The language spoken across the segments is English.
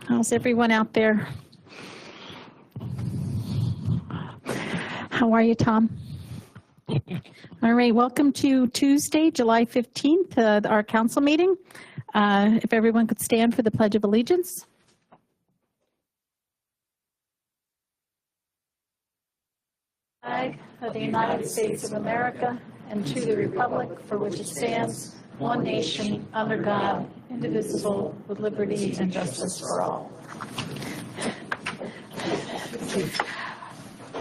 How's everyone out there? How are you, Tom? All right, welcome to Tuesday, July 15th, our council meeting. If everyone could stand for the Pledge of Allegiance. Flag of the United States of America and to the republic for which it stands, one nation, under God, indivisible, with liberty and justice for all.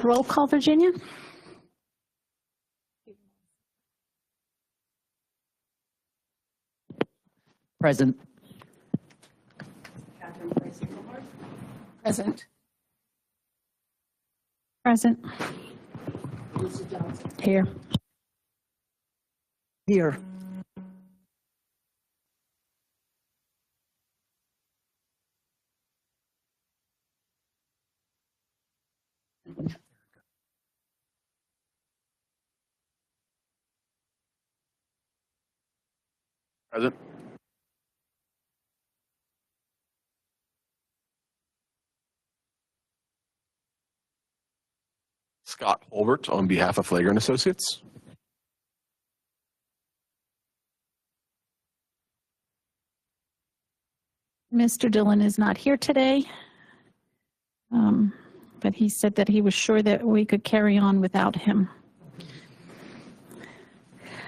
Roll call, Virginia. Present. Present. Present. Here. Here. Present. Scott Holbert on behalf of Flagrant Associates. Mr. Dillon is not here today, but he said that he was sure that we could carry on without him.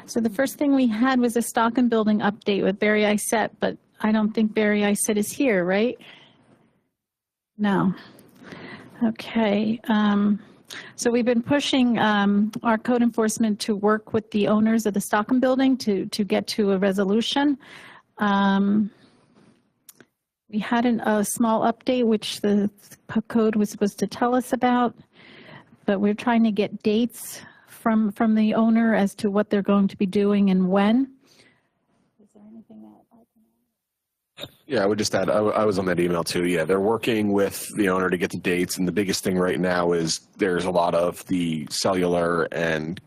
So the first thing we had was a stock and building update with Barry Isett, but I don't think Barry Isett is here, right? No. Okay. So we've been pushing our code enforcement to work with the owners of the stock and building to get to a resolution. We had a small update, which the code was supposed to tell us about, but we're trying to get dates from the owner as to what they're going to be doing and when. Is there anything that I can add? Yeah, I would just add, I was on that email too. Yeah, they're working with the owner to get the dates, and the biggest thing right now is there's a lot of the cellular and,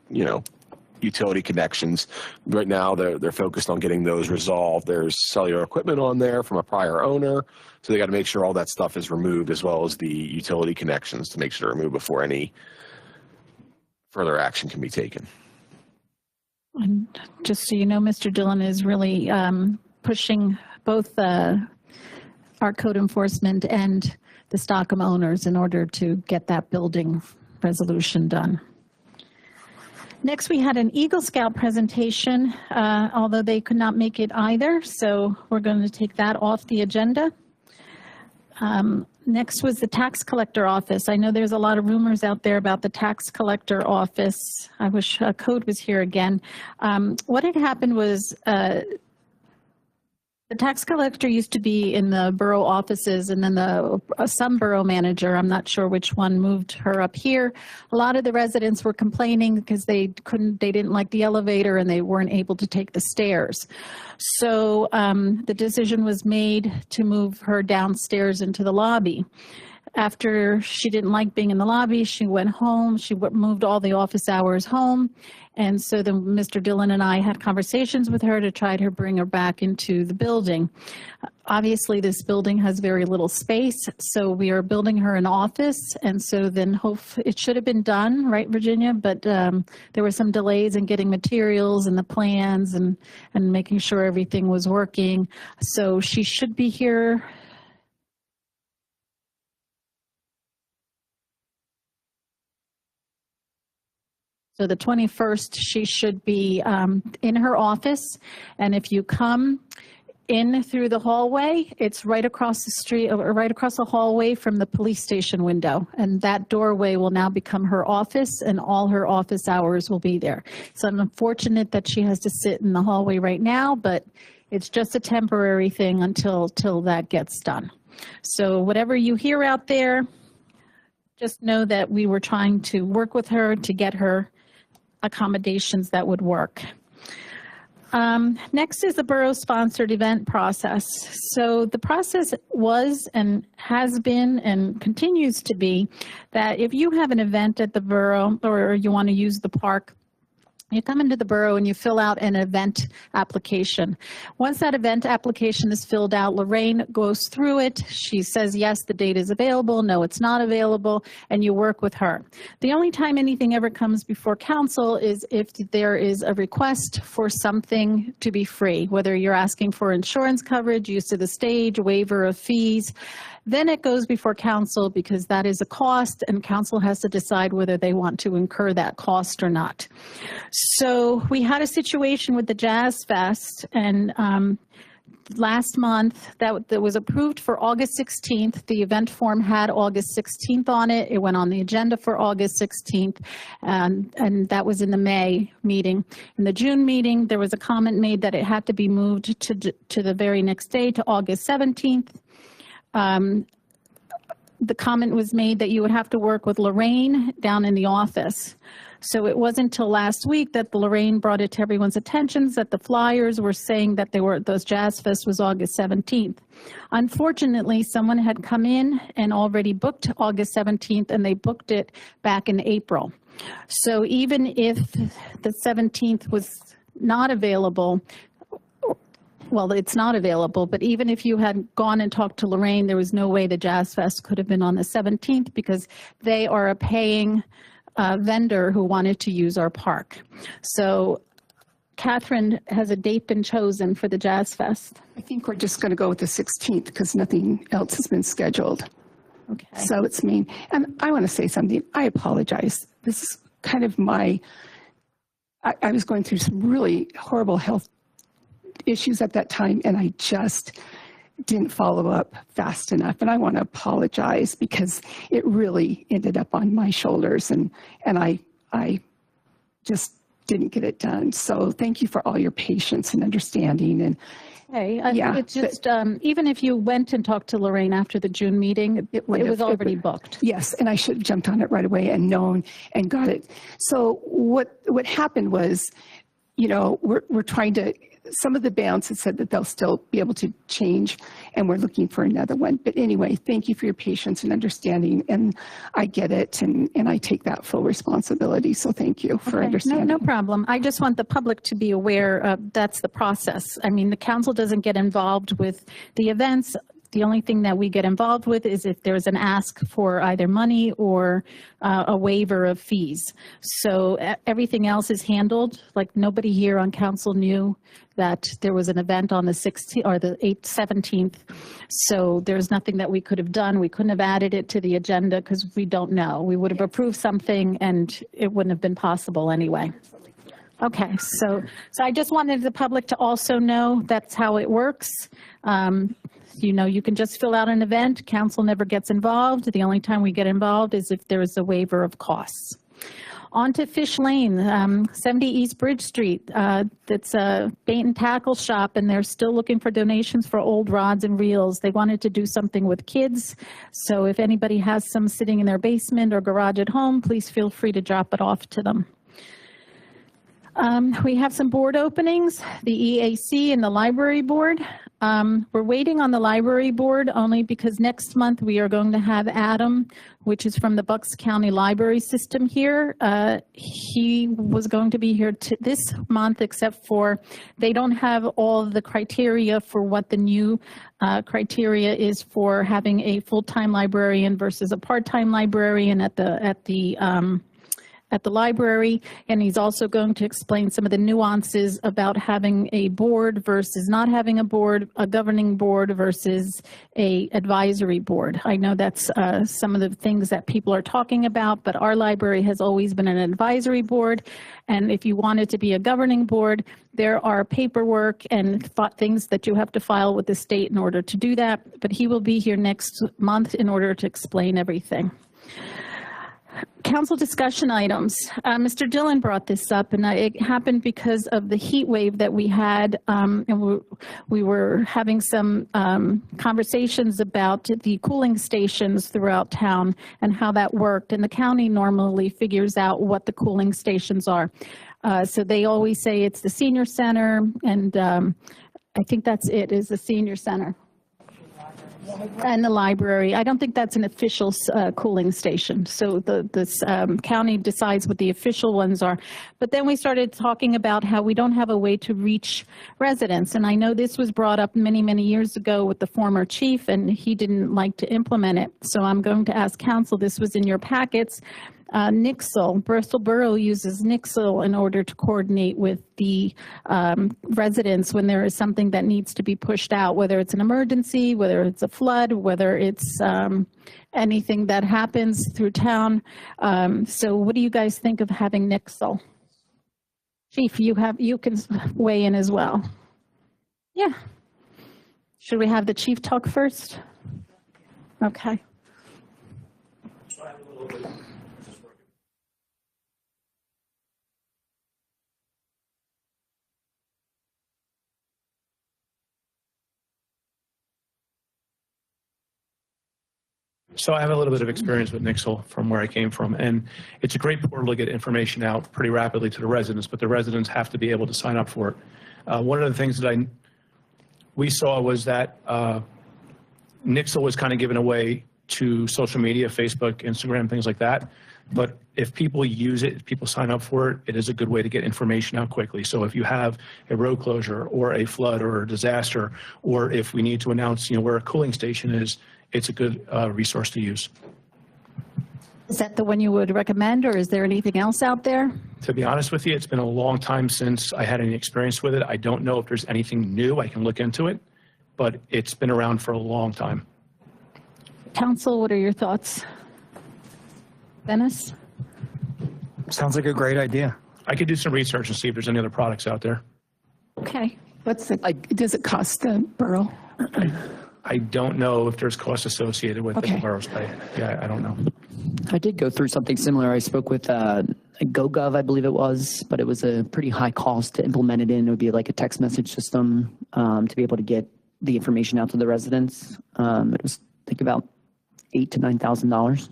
utility connections. Right now, they're focused on getting those resolved. There's cellular equipment on there from a prior owner, so they got to make sure all that stuff is removed, as well as the utility connections to make sure they're removed before any further action can be taken. And just so you know, Mr. Dillon is really pushing both our code enforcement and the Stockham owners in order to get that building resolution done. Next, we had an Eagle Scout presentation, although they could not make it either, so we're going to take that off the agenda. Next was the tax collector office. I know there's a lot of rumors out there about the tax collector office. I wish Code was here again. What had happened was the tax collector used to be in the borough offices, and then some borough manager, I'm not sure which one, moved her up here. A lot of the residents were complaining because they didn't like the elevator and they weren't able to take the stairs. So the decision was made to move her downstairs into the lobby. After she didn't like being in the lobby, she went home. She moved all the office hours home. And so then Mr. Dillon and I had conversations with her to try to bring her back into the building. Obviously, this building has very little space, so we are building her an office. And so then it should have been done, right, Virginia? But there were some delays in getting materials and the plans and making sure everything was working. So she should be here. So the 21st, she should be in her office. And if you come in through the hallway, it's right across the street, or right across the hallway from the police station window. And that doorway will now become her office, and all her office hours will be there. So I'm unfortunate that she has to sit in the hallway right now, but it's just a temporary thing until that gets done. So whatever you hear out there, just know that we were trying to work with her to get her accommodations that would work. Next is the borough-sponsored event process. So the process was and has been and continues to be that if you have an event at the borough or you want to use the park, you come into the borough and you fill out an event application. Once that event application is filled out, Lorraine goes through it. She says, yes, the date is available. No, it's not available. And you work with her. The only time anything ever comes before council is if there is a request for something to be free, whether you're asking for insurance coverage, use of the stage, waiver of fees. Then it goes before council because that is a cost, and council has to decide whether they want to incur that cost or not. So we had a situation with the Jazz Fest, and last month that was approved for August 16th. The event form had August 16th on it. It went on the agenda for August 16th, and that was in the May meeting. In the June meeting, there was a comment made that it had to be moved to the very next day, to August 17th. The comment was made that you would have to work with Lorraine down in the office. So it wasn't until last week that Lorraine brought it to everyone's attention that the flyers were saying that those Jazz Fest was August 17th. Unfortunately, someone had come in and already booked August 17th, and they booked it back in April. So even if the 17th was not available, well, it's not available, but even if you had gone and talked to Lorraine, there was no way the Jazz Fest could have been on the 17th because they are a paying vendor who wanted to use our park. So, Catherine, has a date been chosen for the Jazz Fest? I think we're just going to go with the 16th because nothing else has been scheduled. Okay. So it's me. And I want to say something. I apologize. This is kind of I was going through some really horrible health issues at that time, and I just didn't follow up fast enough. And I want to apologize because it really ended up on my shoulders, and I just didn't get it done. So thank you for all your patience and understanding. And hey, it's just even if you went and talked to Lorraine after the June meeting, it was already booked. Yes, and I should have jumped on it right away and known and got it. So what happened was, you know, we're trying to. Some of the bands have said that they'll still be able to change, and we're looking for another one. But anyway, thank you for your patience and understanding, and I get it, and I take that full responsibility. So thank you for understanding. No problem. I just want the public to be aware that's the process. I mean, the council doesn't get involved with the events. The only thing that we get involved with is if there's an ask for either money or a waiver of fees. So everything else is handled. Like nobody here on council knew that there was an event on the 16th or the 17th. So there's nothing that we could have done. We couldn't have added it to the agenda because we don't know. We would have approved something and it wouldn't have been possible anyway. Okay, so I just wanted the public to also know that's how it works. You know, you can just fill out an event. Council never gets involved. The only time we get involved is if there is a waiver of costs. On to Fish Lane, 70 East Bridge Street. That's a bait and tackle shop, and they're still looking for donations for old rods and reels. They wanted to do something with kids. So if anybody has some sitting in their basement or garage at home, please feel free to drop it off to them. We have some board openings, the EAC and the library board. We're waiting on the library board only because next month we are going to have Adam, which is from the Bucks County Library System here. He was going to be here this month, except for they don't have all of the criteria for what the new criteria is for having a full-time librarian versus a part-time librarian at the library, and he's also going to explain some of the nuances about having a board versus not having a board, a governing board versus a advisory board. I know that's some of the things that people are talking about, but our library has always been an advisory board, and if you want it to be a governing board, there are paperwork and things that you have to file with the state in order to do that, but he will be here next month in order to explain everything. Council discussion items. Mr. Dillon brought this up, and it happened because of the heat wave that we had, and we were having some conversations about the cooling stations throughout town and how that worked. And the county normally figures out what the cooling stations are. So they always say it's the senior center, and I think that's it, is the senior center. And the library. I don't think that's an official cooling station. So the county decides what the official ones are. But then we started talking about how we don't have a way to reach residents. And I know this was brought up many, many years ago with the former chief, and he didn't like to implement it. So I'm going to ask council, this was in your packets. Morrisville Borough uses Nixle in order to coordinate with the residents when there is something that needs to be pushed out, whether it's an emergency, whether it's a flood, whether it's anything that happens through town. So what do you guys think of having Nixle? Chief, you can weigh in as well. Yeah. Should we have the chief talk first? Okay. So I have a little bit of experience with Nixle from where I came from, and it's a great portal to get information out pretty rapidly to the residents, but the residents have to be able to sign up for it. One of the things that we saw was that Nixle was kind of given away to social media, Facebook, Instagram, things like that. But if people use it, if people sign up for it, it is a good way to get information out quickly. So if you have a road closure or a flood or a disaster, or if we need to announce, where a cooling station is, it's a good resource to use. Is that the one you would recommend, or is there anything else out there? To be honest with you, it's been a long time since I had any experience with it. I don't know if there's anything new. I can look into it, but it's been around for a long time. Council, what are your thoughts? Dennis? Sounds like a great idea. I could do some research and see if there's any other products out there. Okay. Does it cost the borough? I don't know if there's costs associated with the borough's pay. Yeah, I don't know. I did go through something similar. I spoke with GoGov, I believe it was, but it was a pretty high cost to implement it in. It would be like a text message system to be able to get the information out to the residents. It was, I think, about $8,000 to $9,000.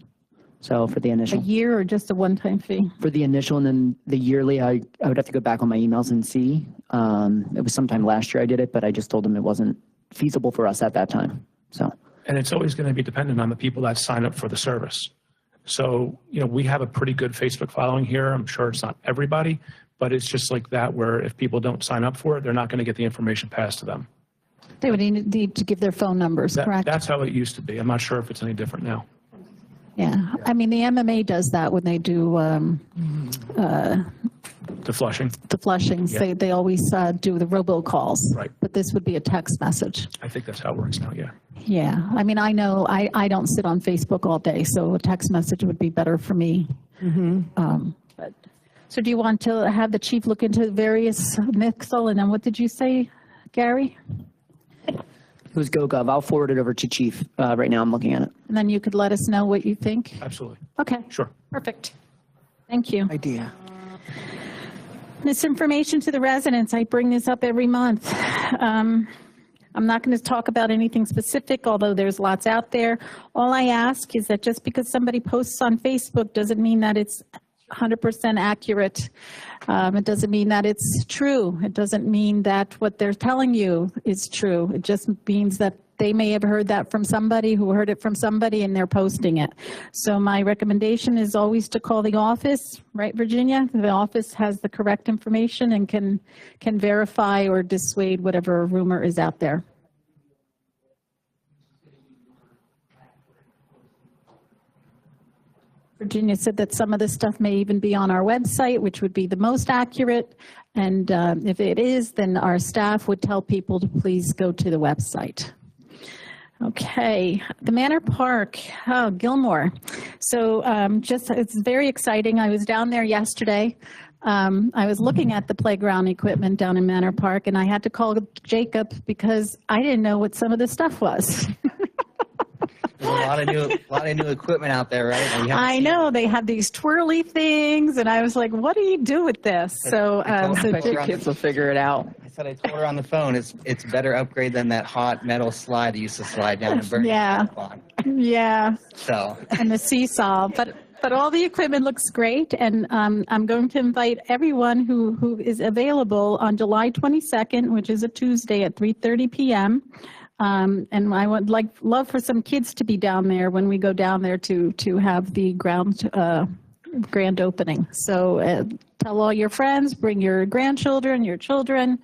So for the initial. A year or just a one-time fee? For the initial, and then the yearly, I would have to go back on my emails and see. It was sometime last year I did it, but I just told them it wasn't feasible for us at that time. So. And it's always going to be dependent on the people that sign up for the service. So, we have a pretty good Facebook following here. I'm sure it's not everybody, but it's just like that, where if people don't sign up for it, they're not going to get the information passed to them. They would need to give their phone numbers, correct? That's how it used to be. I'm not sure if it's any different now. Yeah. I mean, the MMA does that when they do The Flushing. the flushings. Yeah. They always do the robocalls. Right. But this would be a text message. I think that's how it works now, yeah. Yeah. I mean, I know I don't sit on Facebook all day, so a text message would be better for me. But so do you want to have the chief look into various Nixle, and then what did you say, Gary? It was GoGov. I'll forward it over to Chief. Right now I'm looking at it. And then you could let us know what you think. Absolutely. Okay. Sure. Perfect. Thank you. Idea. Misinformation to the residents. I bring this up every month. I'm not going to talk about anything specific, although there's lots out there. All I ask is that just because somebody posts on Facebook doesn't mean that it's 100% accurate. It doesn't mean that it's true. It doesn't mean that what they're telling you is true. It just means that they may have heard that from somebody who heard it from somebody and they're posting it. So my recommendation is always to call the office, right, Virginia? The office has the correct information and can verify or dissuade whatever rumor is out there. Virginia said that some of this stuff may even be on our website, which would be the most accurate. And if it is, then our staff would tell people to please go to the website. Okay, the Manor Park, Gilmore. So it's very exciting. I was down there yesterday. I was looking at the playground equipment down in Manor Park, and I had to call Jacob because I didn't know what some of this stuff was. There's a lot of new equipment out there, right? I know they have these twirly things, and I was like, "What do you do with this?" So, Your kids will figure it out. I told her on the phone, it's a better upgrade than that hot metal slide that used to slide down and burn. Yeah, yeah. So and the seesaw, but all the equipment looks great, and I'm going to invite everyone who is available on July 22nd, which is a Tuesday at 3:30 p.m. And I would love for some kids to be down there when we go down there to have the grand opening. So tell all your friends, bring your grandchildren, your children.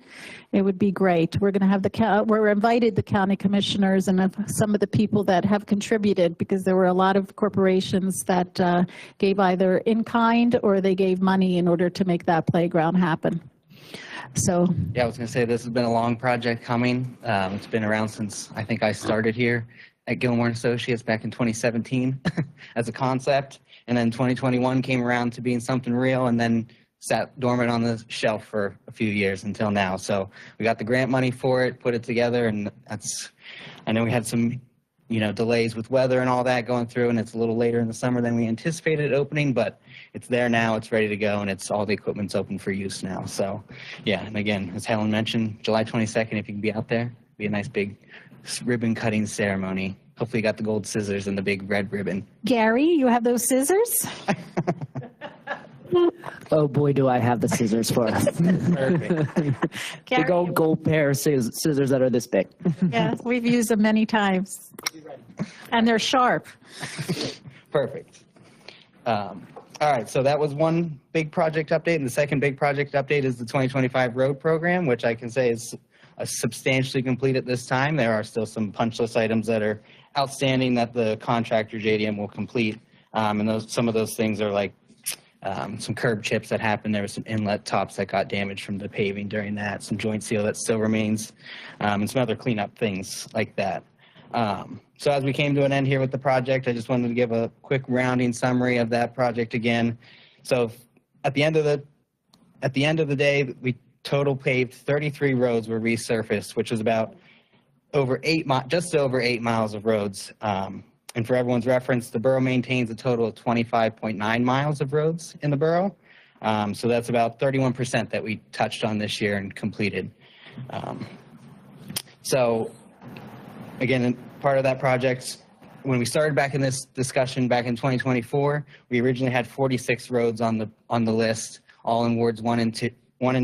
It would be great. We're going to have we're invited the county commissioners and some of the people that have contributed, because there were a lot of corporations that gave either in kind or they gave money in order to make that playground happen. So yeah, I was going to say this has been a long project coming. It's been around since I think I started here at Gilmore & Associates back in 2017 as a concept. And then 2021 came around to being something real, and then sat dormant on the shelf for a few years until now. So we got the grant money for it, put it together, and I know we had some, delays with weather and all that going through, and it's a little later in the summer than we anticipated opening, but it's there now, it's ready to go, and all the equipment's open for use now. So yeah, and again, as Helen mentioned, July 22nd, if you can be out there, be a nice big ribbon cutting ceremony. Hopefully you got the gold scissors and the big red ribbon. Gary, you have those scissors? Oh boy, do I have the scissors for us. Perfect. Big old gold pair of scissors that are this big. Yeah, we've used them many times. And they're sharp. Perfect. All right, so that was one big project update, and the second big project update is the 2025 road program, which I can say is substantially complete at this time. There are still some punch list items that are outstanding that the contractor JDM will complete, and some of those things are like some curb chips that happened. There was some inlet tops that got damaged from the paving during that, some joint seal that still remains, and some other cleanup things like that. So as we came to an end here with the project, I just wanted to give a quick rounding summary of that project again. So at the end of the day, we total paved 33 roads were resurfaced, which was about just over 8 miles of roads. And for everyone's reference, the borough maintains a total of 25.9 miles of roads in the borough. So that's about 31% that we touched on this year and completed. So again, part of that project, when we started back in this discussion back in 2024, we originally had 46 roads on the list, all in wards 1 and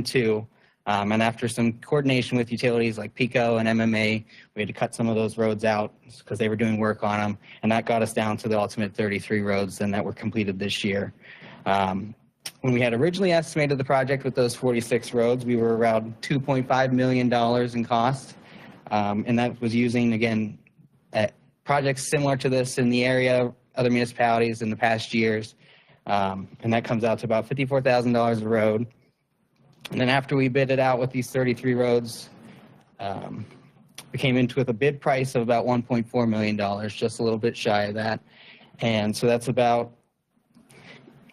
2. And after some coordination with utilities like PICO and MMA, we had to cut some of those roads out because they were doing work on them. And that got us down to the ultimate 33 roads then that were completed this year. When we had originally estimated the project with those 46 roads, we were around $2.5 million in cost. And that was using, again, projects similar to this in the area, other municipalities in the past years. And that comes out to about $54,000 a road. And then after we bid it out with these 33 roads, we came into with a bid price of about $1.4 million, just a little bit shy of that. And so that's about,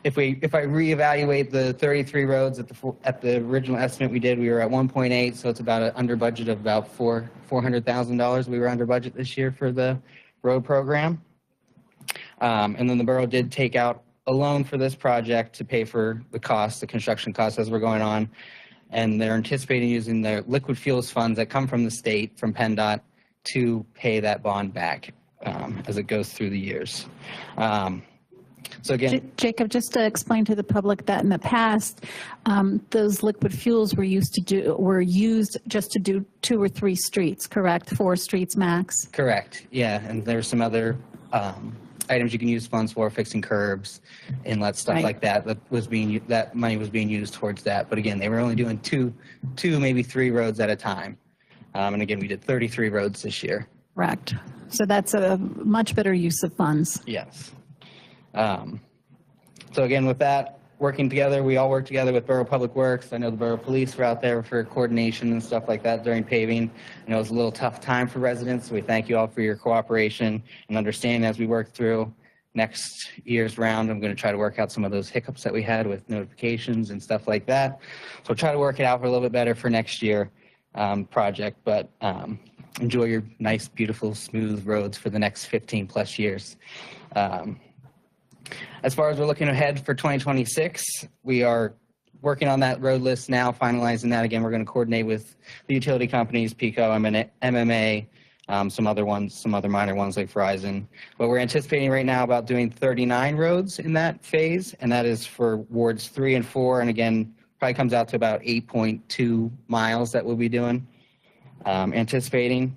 if I reevaluate the 33 roads at the original estimate we did, we were at 1.8, so it's about an under budget of about $400,000. We were under budget this year for the road program. And then the borough did take out a loan for this project to pay for the construction costs as we're going on. And they're anticipating using their liquid fuels funds that come from the state, from PennDOT, to pay that bond back as it goes through the years. So again, Jacob, just to explain to the public that in the past, those liquid fuels were used just to do 2 or 3 streets, correct? 4 streets max? correct. Yeah, and there's some other items you can use funds for, fixing curbs, inlet, stuff Right. like that. That money was being used towards that. But again, they were only doing two, maybe 3 roads at a time. And again, we did 33 roads this year. Correct. So that's a much better use of funds. Yes. So again, with that, working together, we all work together with Borough Public Works. I know the Borough Police were out there for coordination and stuff like that during paving. I know it was a little tough time for residents, so we thank you all for your cooperation and understanding as we work through next year's round. I'm going to try to work out some of those hiccups that we had with notifications and stuff like that. So try to work it out for a little bit better for next year project, but enjoy your nice, beautiful, smooth roads for the next 15 plus years. As far as we're looking ahead for 2026, we are working on that road list now, finalizing that. Again, we're going to coordinate with the utility companies, PICO, MMA, some other minor ones like Verizon. But we're anticipating right now about doing 39 roads in that phase, and that is for wards 3 and 4. And again, probably comes out to about 8.2 miles that we'll be doing. Anticipating.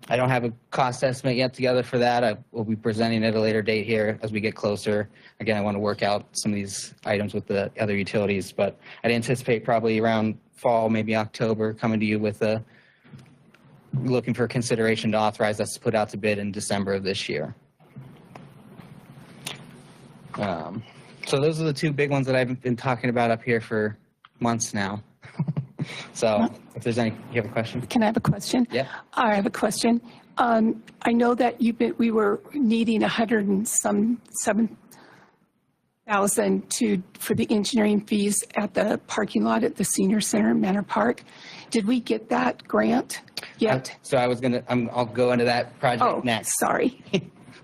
I don't have a cost estimate yet together for that. I will be presenting at a later date here as we get closer. Again, I want to work out some of these items with the other utilities, but I'd anticipate probably around fall, maybe October, coming to you with looking for consideration to authorize us to put out to bid in December of this year. So those are the 2 big ones that I've been talking about up here for months now. So if there's you have a question? Can I have a question? Yeah. I have a question. I know that we were needing 107,000 for the engineering fees at the parking lot at the senior center in Manor Park. Did we get that grant yet? So I'll go into that project next. Sorry.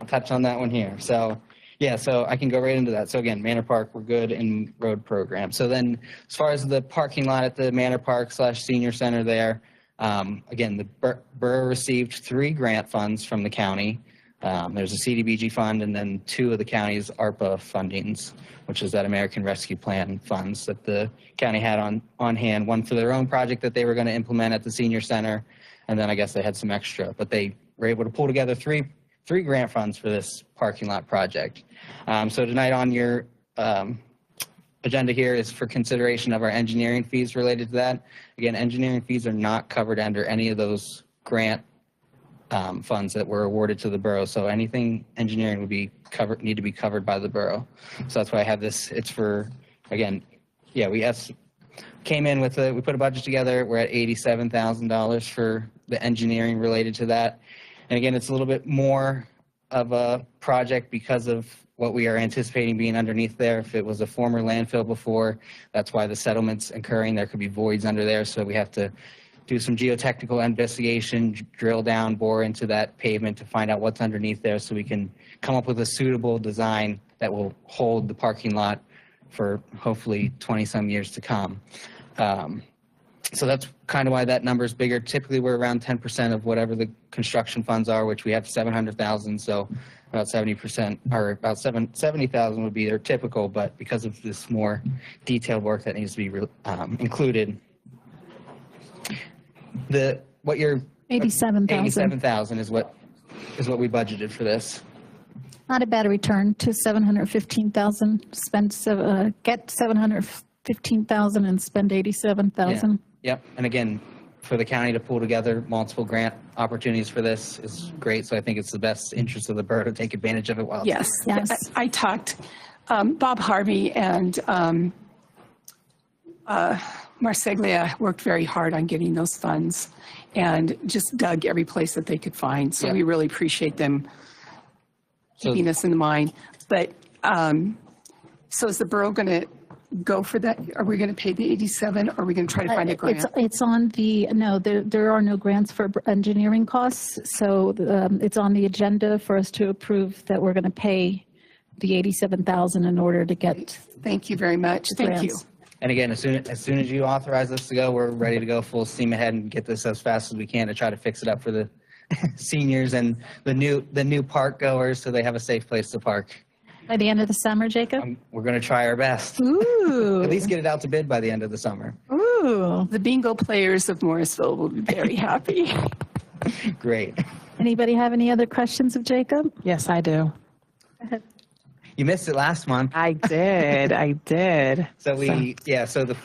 I'll touch on that one here. So yeah, so I can go right into that. So again, Manor Park, we're good in road program. So then as far as the parking lot at the Manor Park / senior center there, again, the borough received 3 grant funds from the county. There's a CDBG fund and then 2 of the county's ARPA fundings, which is that American Rescue Plan funds that the county had on hand, one for their own project that they were going to implement at the senior center. And then I guess they had some extra, but they were able to pull together 3 grant funds for this parking lot project. So tonight on your agenda here is for consideration of our engineering fees related to that. Again, engineering fees are not covered under any of those grant funds that were awarded to the borough. So anything engineering would be need to be covered by the borough. So that's why I have this. It's for, again, yeah, we came in with we put a budget together. We're at $87,000 for the engineering related to that. And again, it's a little bit more of a project because of what we are anticipating being underneath there. If it was a former landfill before, that's why the settlement's occurring. There could be voids under there, so we have to do some geotechnical investigation, drill down, bore into that pavement to find out what's underneath there so we can come up with a suitable design that will hold the parking lot for hopefully 20-some years to come. So that's kind of why that number is bigger. Typically, we're around 10% of whatever the construction funds are, which we have 700,000. So about 70% or about 70,000 would be their typical, but because of this more detailed work that needs to be included, what you're 87,000 is what we budgeted for this. Not a bad return to 715,000. Get 715,000 and spend 87,000. Yep. And again, for the county to pull together multiple grant opportunities for this is great. So I think it's the best interest of the borough to take advantage of it while Yes. Yes. I talked, Bob Harvey and Marseglia worked very hard on getting those funds and just dug every place that they could find. So we really appreciate them keeping us in mind. But so is the borough going to go for that? Are we going to pay the 87? Or are we going to try to find a grant? It's on the, no, there are no grants for engineering costs. So it's on the agenda for us to approve that we're going to pay the 87,000 in order to get. Thank you very much. Thank you. And again, as soon as you authorize us to go, we're ready to go full steam ahead and get this as fast as we can to try to fix it up for the seniors and the new park goers so they have a safe place to park. By the end of the summer, Jacob? We're going to try our best. Ooh. At least get it out to bid by the end of the summer. Ooh. The bingo players of Morrisville will be very happy. Great. Anybody have any other questions of Jacob? Yes, I do. You missed it last month. I did. I did. So the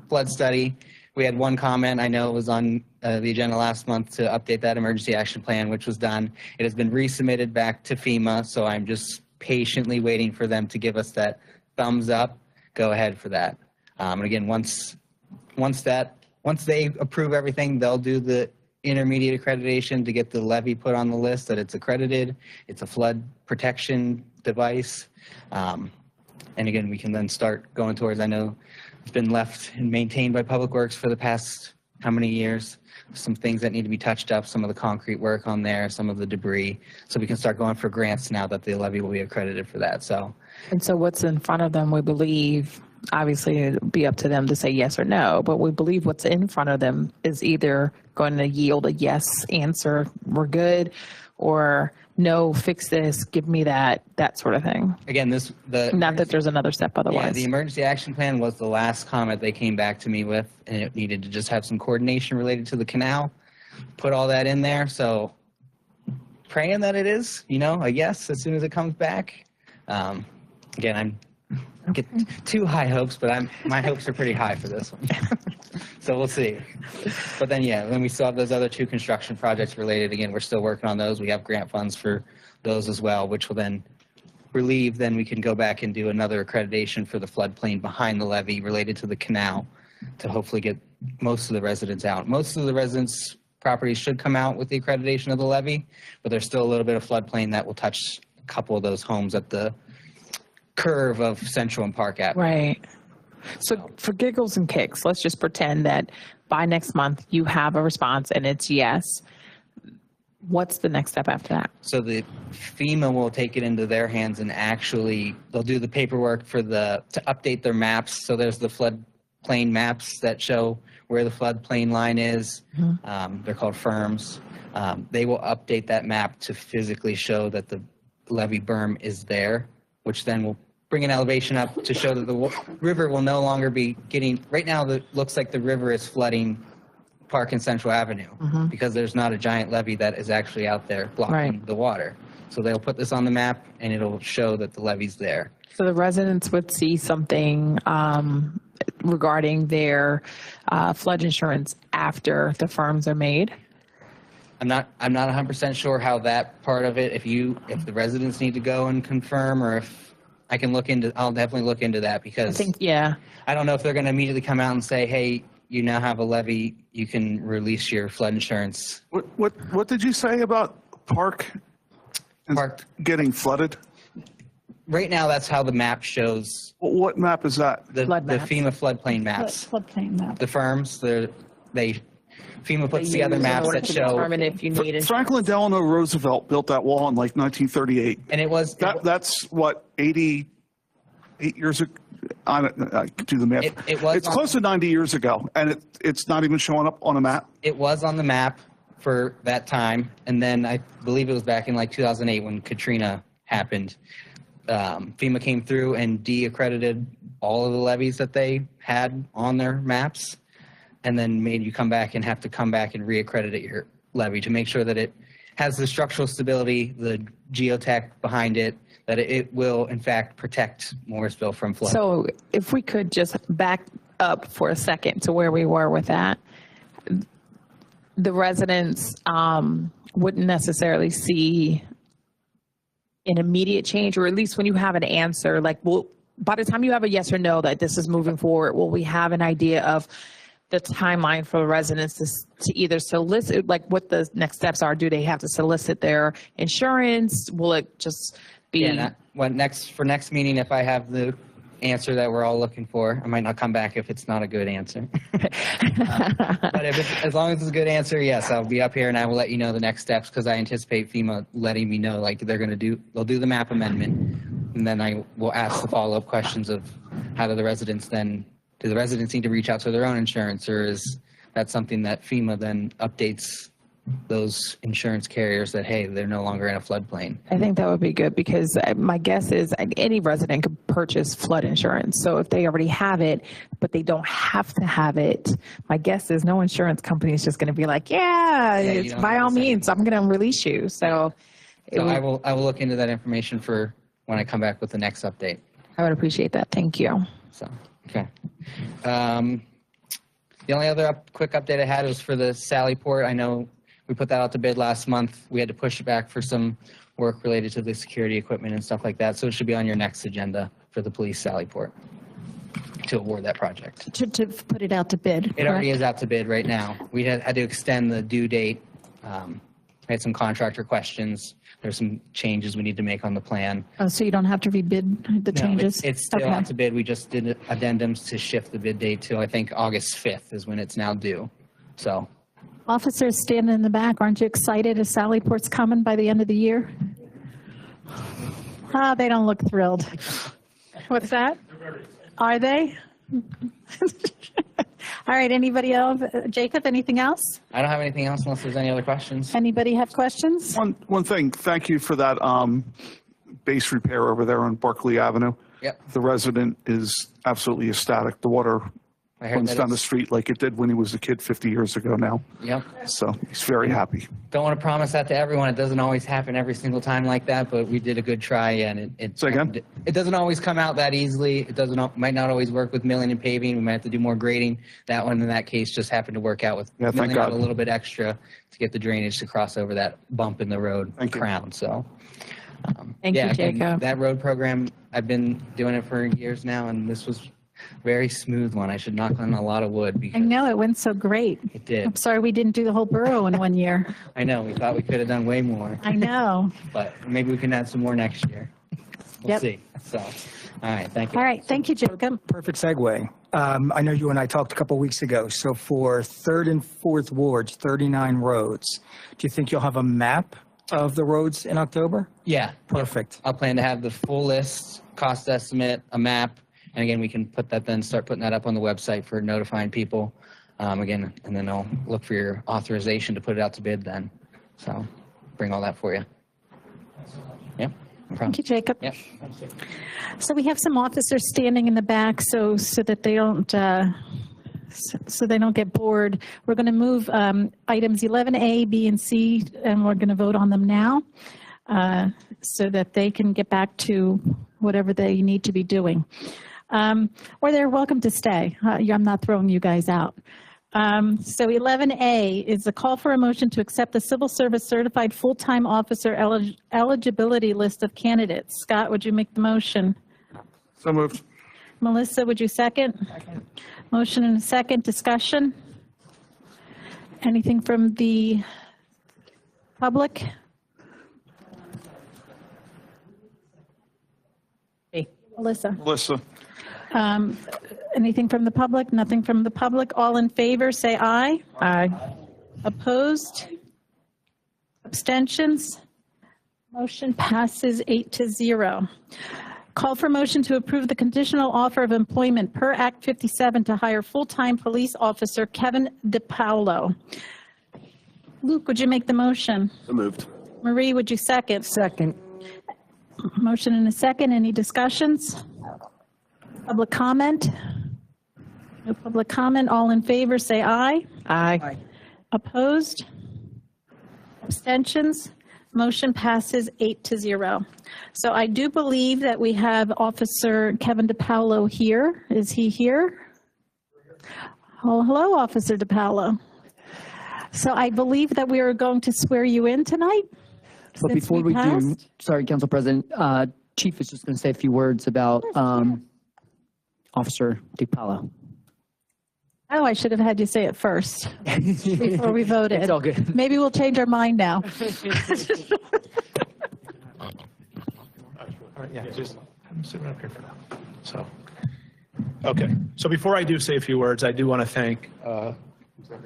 flood study, we had one comment. I know it was on the agenda last month to update that emergency action plan, which was done. It has been resubmitted back to FEMA, so I'm just patiently waiting for them to give us that thumbs up. Go ahead for that. And again, once they approve everything, they'll do the intermediate accreditation to get the levee put on the list that it's accredited. It's a flood protection device. And again, we can then start going towards, I know it's been left and maintained by Public Works for the past how many years? Some things that need to be touched up, some of the concrete work on there, some of the debris. So we can start going for grants now that the levee will be accredited for that. So, And so what's in front of them, we believe, obviously it'll be up to them to say yes or no, but we believe what's in front of them is either going to yield a yes answer, we're good, or no, fix this, give me that sort of thing. again, Not that there's another step yeah, otherwise. the emergency action plan was the last comment they came back to me with, and it needed to just have some coordination related to the canal. Put all that in there. So praying that it is, a yes as soon as it comes back. Again, I'm get too high hopes, but my hopes are pretty high for this one. So we'll see. But then we still have those other two construction projects related. Again, we're still working on those. We have grant funds for those as well, which will then relieve. Then we can go back and do another accreditation for the floodplain behind the levee related to the canal to hopefully get most of the residents out. Most of the residents' properties should come out with the accreditation of the levee, but there's still a little bit of floodplain that will touch a couple of those homes at the curve of Central and Park Avenue. Right. So for giggles and kicks, let's just pretend that by next month you have a response and it's yes. What's the next step after that? So the FEMA will take it into their hands and actually they'll do the paperwork to update their maps. So there's the floodplain maps that show where the floodplain line is. Mm-hmm. They're called firms. They will update that map to physically show that the levee berm is there, which then will bring an elevation up to show that the river will no longer be getting, right now it looks like the river is flooding Park and Central Avenue because there's not a giant levee that is actually out there blocking the water. So they'll put this on the map and it'll show that the levee's there. So the residents would see something regarding their flood insurance after the firms are made? I'm not 100% sure how that part of it, if the residents need to go and confirm, or if I'll definitely look into that, because I don't know if they're going to immediately come out and say, hey, you now have a levee, you can release your flood insurance. What did you say about Park getting flooded? Right now, that's how the map shows. What map is that? The FEMA floodplain maps. Floodplain map. The firms, FEMA puts together maps that show. If you need Franklin Delano Roosevelt built that wall in like 1938. And it was. That's what, 88 years ago? I do the math. It's close to 90 years ago, and it's not even showing up on a map. It was on the map for that time, and then I believe it was back in like 2008 when Katrina happened. FEMA came through and de-accredited all of the levees that they had on their maps, and then made you come back and have to come back and re-accredit your levee to make sure that it has the structural stability, the geotech behind it, that it will, in fact, protect Morrisville from flood. So if we could just back up for a second to where we were with that, the residents wouldn't necessarily see an immediate change, or at least when you have an answer, like, well, by the time you have a yes or no that this is moving forward, will we have an idea of the timeline for the residents to either solicit, like what the next steps are? Do they have to solicit their insurance? Will it just be? For next meeting, if I have the answer that we're all looking for, I might not come back if it's not a good answer. But as long as it's a good answer, yes, I'll be up here and I will let you know the next steps, because I anticipate FEMA letting me know, like, they'll do the map amendment, and then I will ask the follow-up questions of how do the residents need to reach out to their own insurance, or is that something that FEMA then updates those insurance carriers that, hey, they're no longer in a floodplain. I think that would be good because my guess is any resident could purchase flood insurance. So if they already have it, but they don't have to have it, my guess is no insurance company is just going to be like, it's by all means, I'm going to release you. So I will look into that information for when I come back with the next update. I would appreciate that. Thank you. So, okay. The only other quick update I had was for the Sally Port. I know we put that out to bid last month. We had to push it back for some work related to the security equipment and stuff like that. So it should be on your next agenda for the police Sally Port to award that project. To put it out to bid. It already is out to bid right now. We had to extend the due date. We had some contractor questions. There's some changes we need to make on the plan. Oh, so you don't have to rebid the changes? It's still out to bid. We just did addendums to shift the bid date to, I think, August 5th is when it's now due. So. Officers standing in the back, aren't you excited as Sally Port's coming by the end of the year? They don't look thrilled. What's that? Are they? All right, anybody else? Jacob, anything else? I don't have anything else unless there's any other questions. Anybody have questions? One thing, thank you for that base repair over there on Berkeley Avenue. Yep. The resident is absolutely ecstatic. The water runs down the street like it did when he was a kid 50 years ago now. Yep. So he's very happy. Don't want to promise that to everyone. It doesn't always happen every single time like that, but we did a good try, and it doesn't always come out that easily. Might not always work with milling and paving. We might have to do more grading. That one, in that case, just happened to work out with milling out a little bit extra to get the drainage to cross over that bump in the road crown. So, Thank you, Jacob. That road program, I've been doing it for years now, and this was very smooth one. I should knock on a lot of wood. I know, it went so great. It did. I'm sorry we didn't do the whole borough in 1 year. I know. We thought we could have done way more. I know. But maybe we can add some more next year. We'll see. So, all right. Thank you. All right. Thank you, Jacob. Perfect segue. I know you and I talked a couple of weeks ago. So for 3rd and 4th wards, 39 roads, do you think you'll have a map of the roads in October? Yeah. Perfect. I'll plan to have the full list, cost estimate, a map. And again, we can start putting that up on the website for notifying people. Again, and then I'll look for your authorization to put it out to bid then. So bring all that for you. Yeah. No problem. Thank you, Jacob. Yeah. So we have some officers standing in the back so that they don't get bored. We're going to move items 11A, B, and C, and we're going to vote on them now so that they can get back to whatever they need to be doing. Or they're welcome to stay. I'm not throwing you guys out. So 11A is a call for a motion to accept the Civil Service Certified Full-Time Officer eligibility list of candidates. Scott, would you make the motion? So moved. Melissa, would you second? Second. Motion and a second. Discussion? Anything from the public? Hey, Melissa. Anything from the public? Nothing from the public. All in favor, say aye. Aye. Opposed? Abstentions? Motion passes 8-0. Call for motion to approve the conditional offer of employment per Act 57 to hire full-time police officer Kevin DiPaolo. Luke, would you make the motion? So moved. Marie, would you second? Second. Motion and a second. Any discussions? Public comment? No public comment. All in favor, say aye. Aye. Opposed? Abstentions? Motion passes 8-0. So I do believe that we have Officer Kevin DiPaolo here. Is he here? Oh, hello, Officer DiPaolo. So I believe that we are going to swear you in tonight. But before we do, sorry, Council President, Chief is just going to say a few words about Officer DiPaolo. Oh, I should have had you say it first before we voted. It's all good. Maybe we'll change our mind now. Yeah, just have them sit right up here for now. So, okay. So before I do say a few words, I do want to thank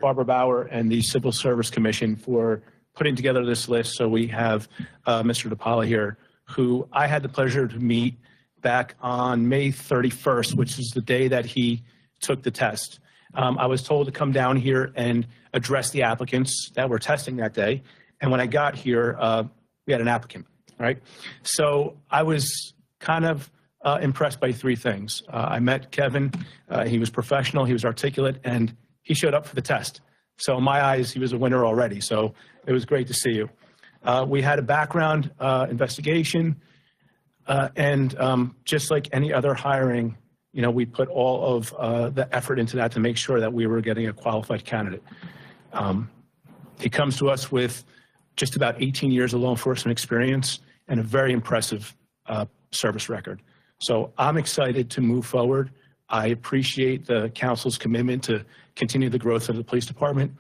Barbara Bauer and the Civil Service Commission for putting together this list. So we have Mr. DiPaolo here, who I had the pleasure to meet back on May 31st, which is the day that he took the test. I was told to come down here and address the applicants that were testing that day. And when I got here, we had an applicant, right? So I was kind of impressed by three things. I met Kevin. He was professional, he was articulate, and he showed up for the test. So in my eyes, he was a winner already. So it was great to see you. We had a background investigation, and just like any other hiring, you know, we put all of the effort into that to make sure that we were getting a qualified candidate. He comes to us with just about 18 years of law enforcement experience and a very impressive service record. So I'm excited to move forward. I appreciate the council's commitment to continue the growth of the police department.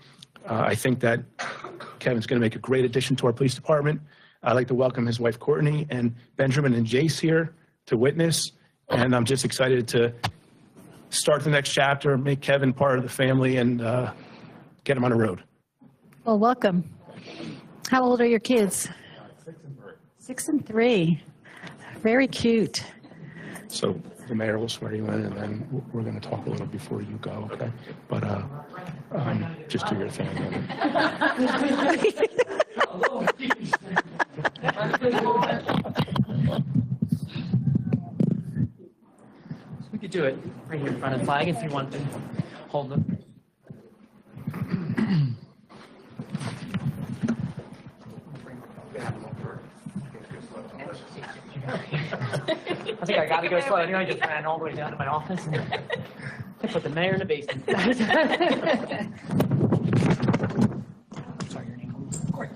I think that Kevin's going to make a great addition to our police department. I'd like to welcome his wife, Courtney, and Benjamin and Jace here to witness. And I'm just excited to start the next chapter, make Kevin part of the family, and get him on the road. Well, welcome. How old are your kids? 6 and 3. 6 and 3. Very cute. So the mayor will swear you in, and then we're going to talk a little before you go, okay? But just do your thing. We could do it right here in front of the flag if you want to hold them. I think I got to go slow anyway. I just ran all the way down to my office and I put the mayor in the basement. Sorry, your name. Court.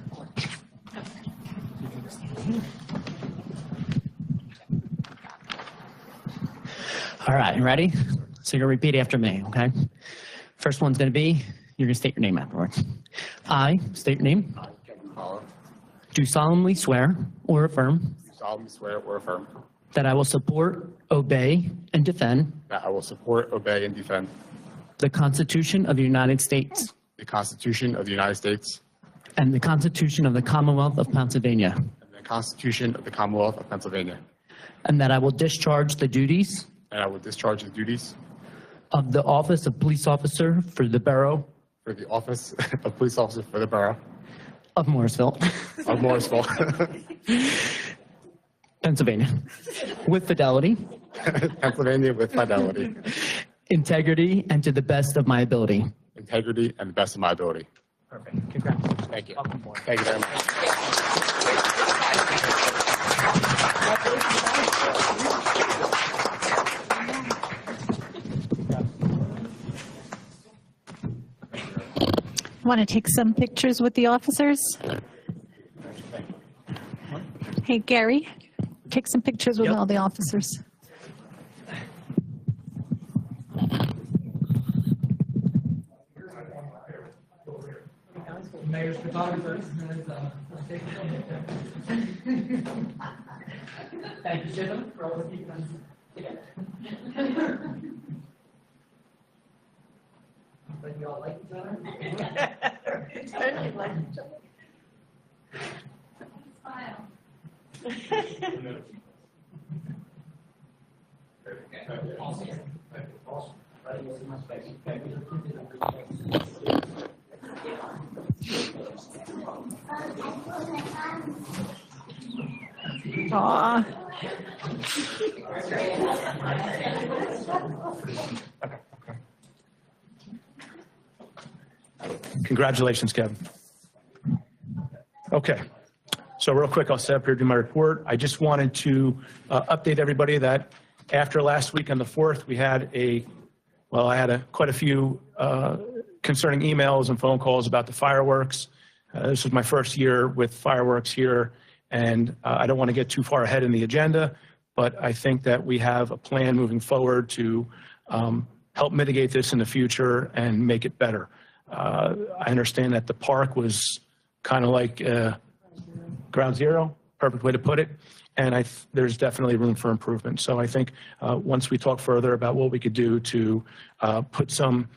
All right, you ready? So you're going to repeat after me, okay? First one's going to be, you're going to state your name afterwards. I state your name. Do solemnly swear or affirm. Solemnly swear or affirm. That I will support, obey, and defend. That I will support, obey, and defend. The Constitution of the United States. The Constitution of the United States. And the Constitution of the Commonwealth of Pennsylvania. And the Constitution of the Commonwealth of Pennsylvania. And that I will discharge the duties. And I will discharge the duties. Of the office of police officer for the borough. For the office of police officer for the borough. Of Morrisville. Of Morrisville. Pennsylvania. With fidelity. Pennsylvania with fidelity. Integrity and to the best of my ability. Integrity and the best of my ability. Perfect. Congratulations. Thank you. Thank you very much. Want to take some pictures with the officers? Hey, Gary, take some pictures with all the officers. Mayor's photographer. Thank you, gentlemen, for all the people. But you all like each other? Certainly like each other. Smile. Aw. Congratulations, Kevin. Okay, so real quick, I'll set up here to do my report. I just wanted to update everybody that after last week on the 4th, we had I had quite a few concerning emails and phone calls about the fireworks. This was my first year with fireworks here, and I don't want to get too far ahead in the agenda, but I think that we have a plan moving forward to help mitigate this in the future and make it better. I understand that the park was kind of like ground zero, perfect way to put it, and there's definitely room for improvement. So I think once we talk further about what we could do to put some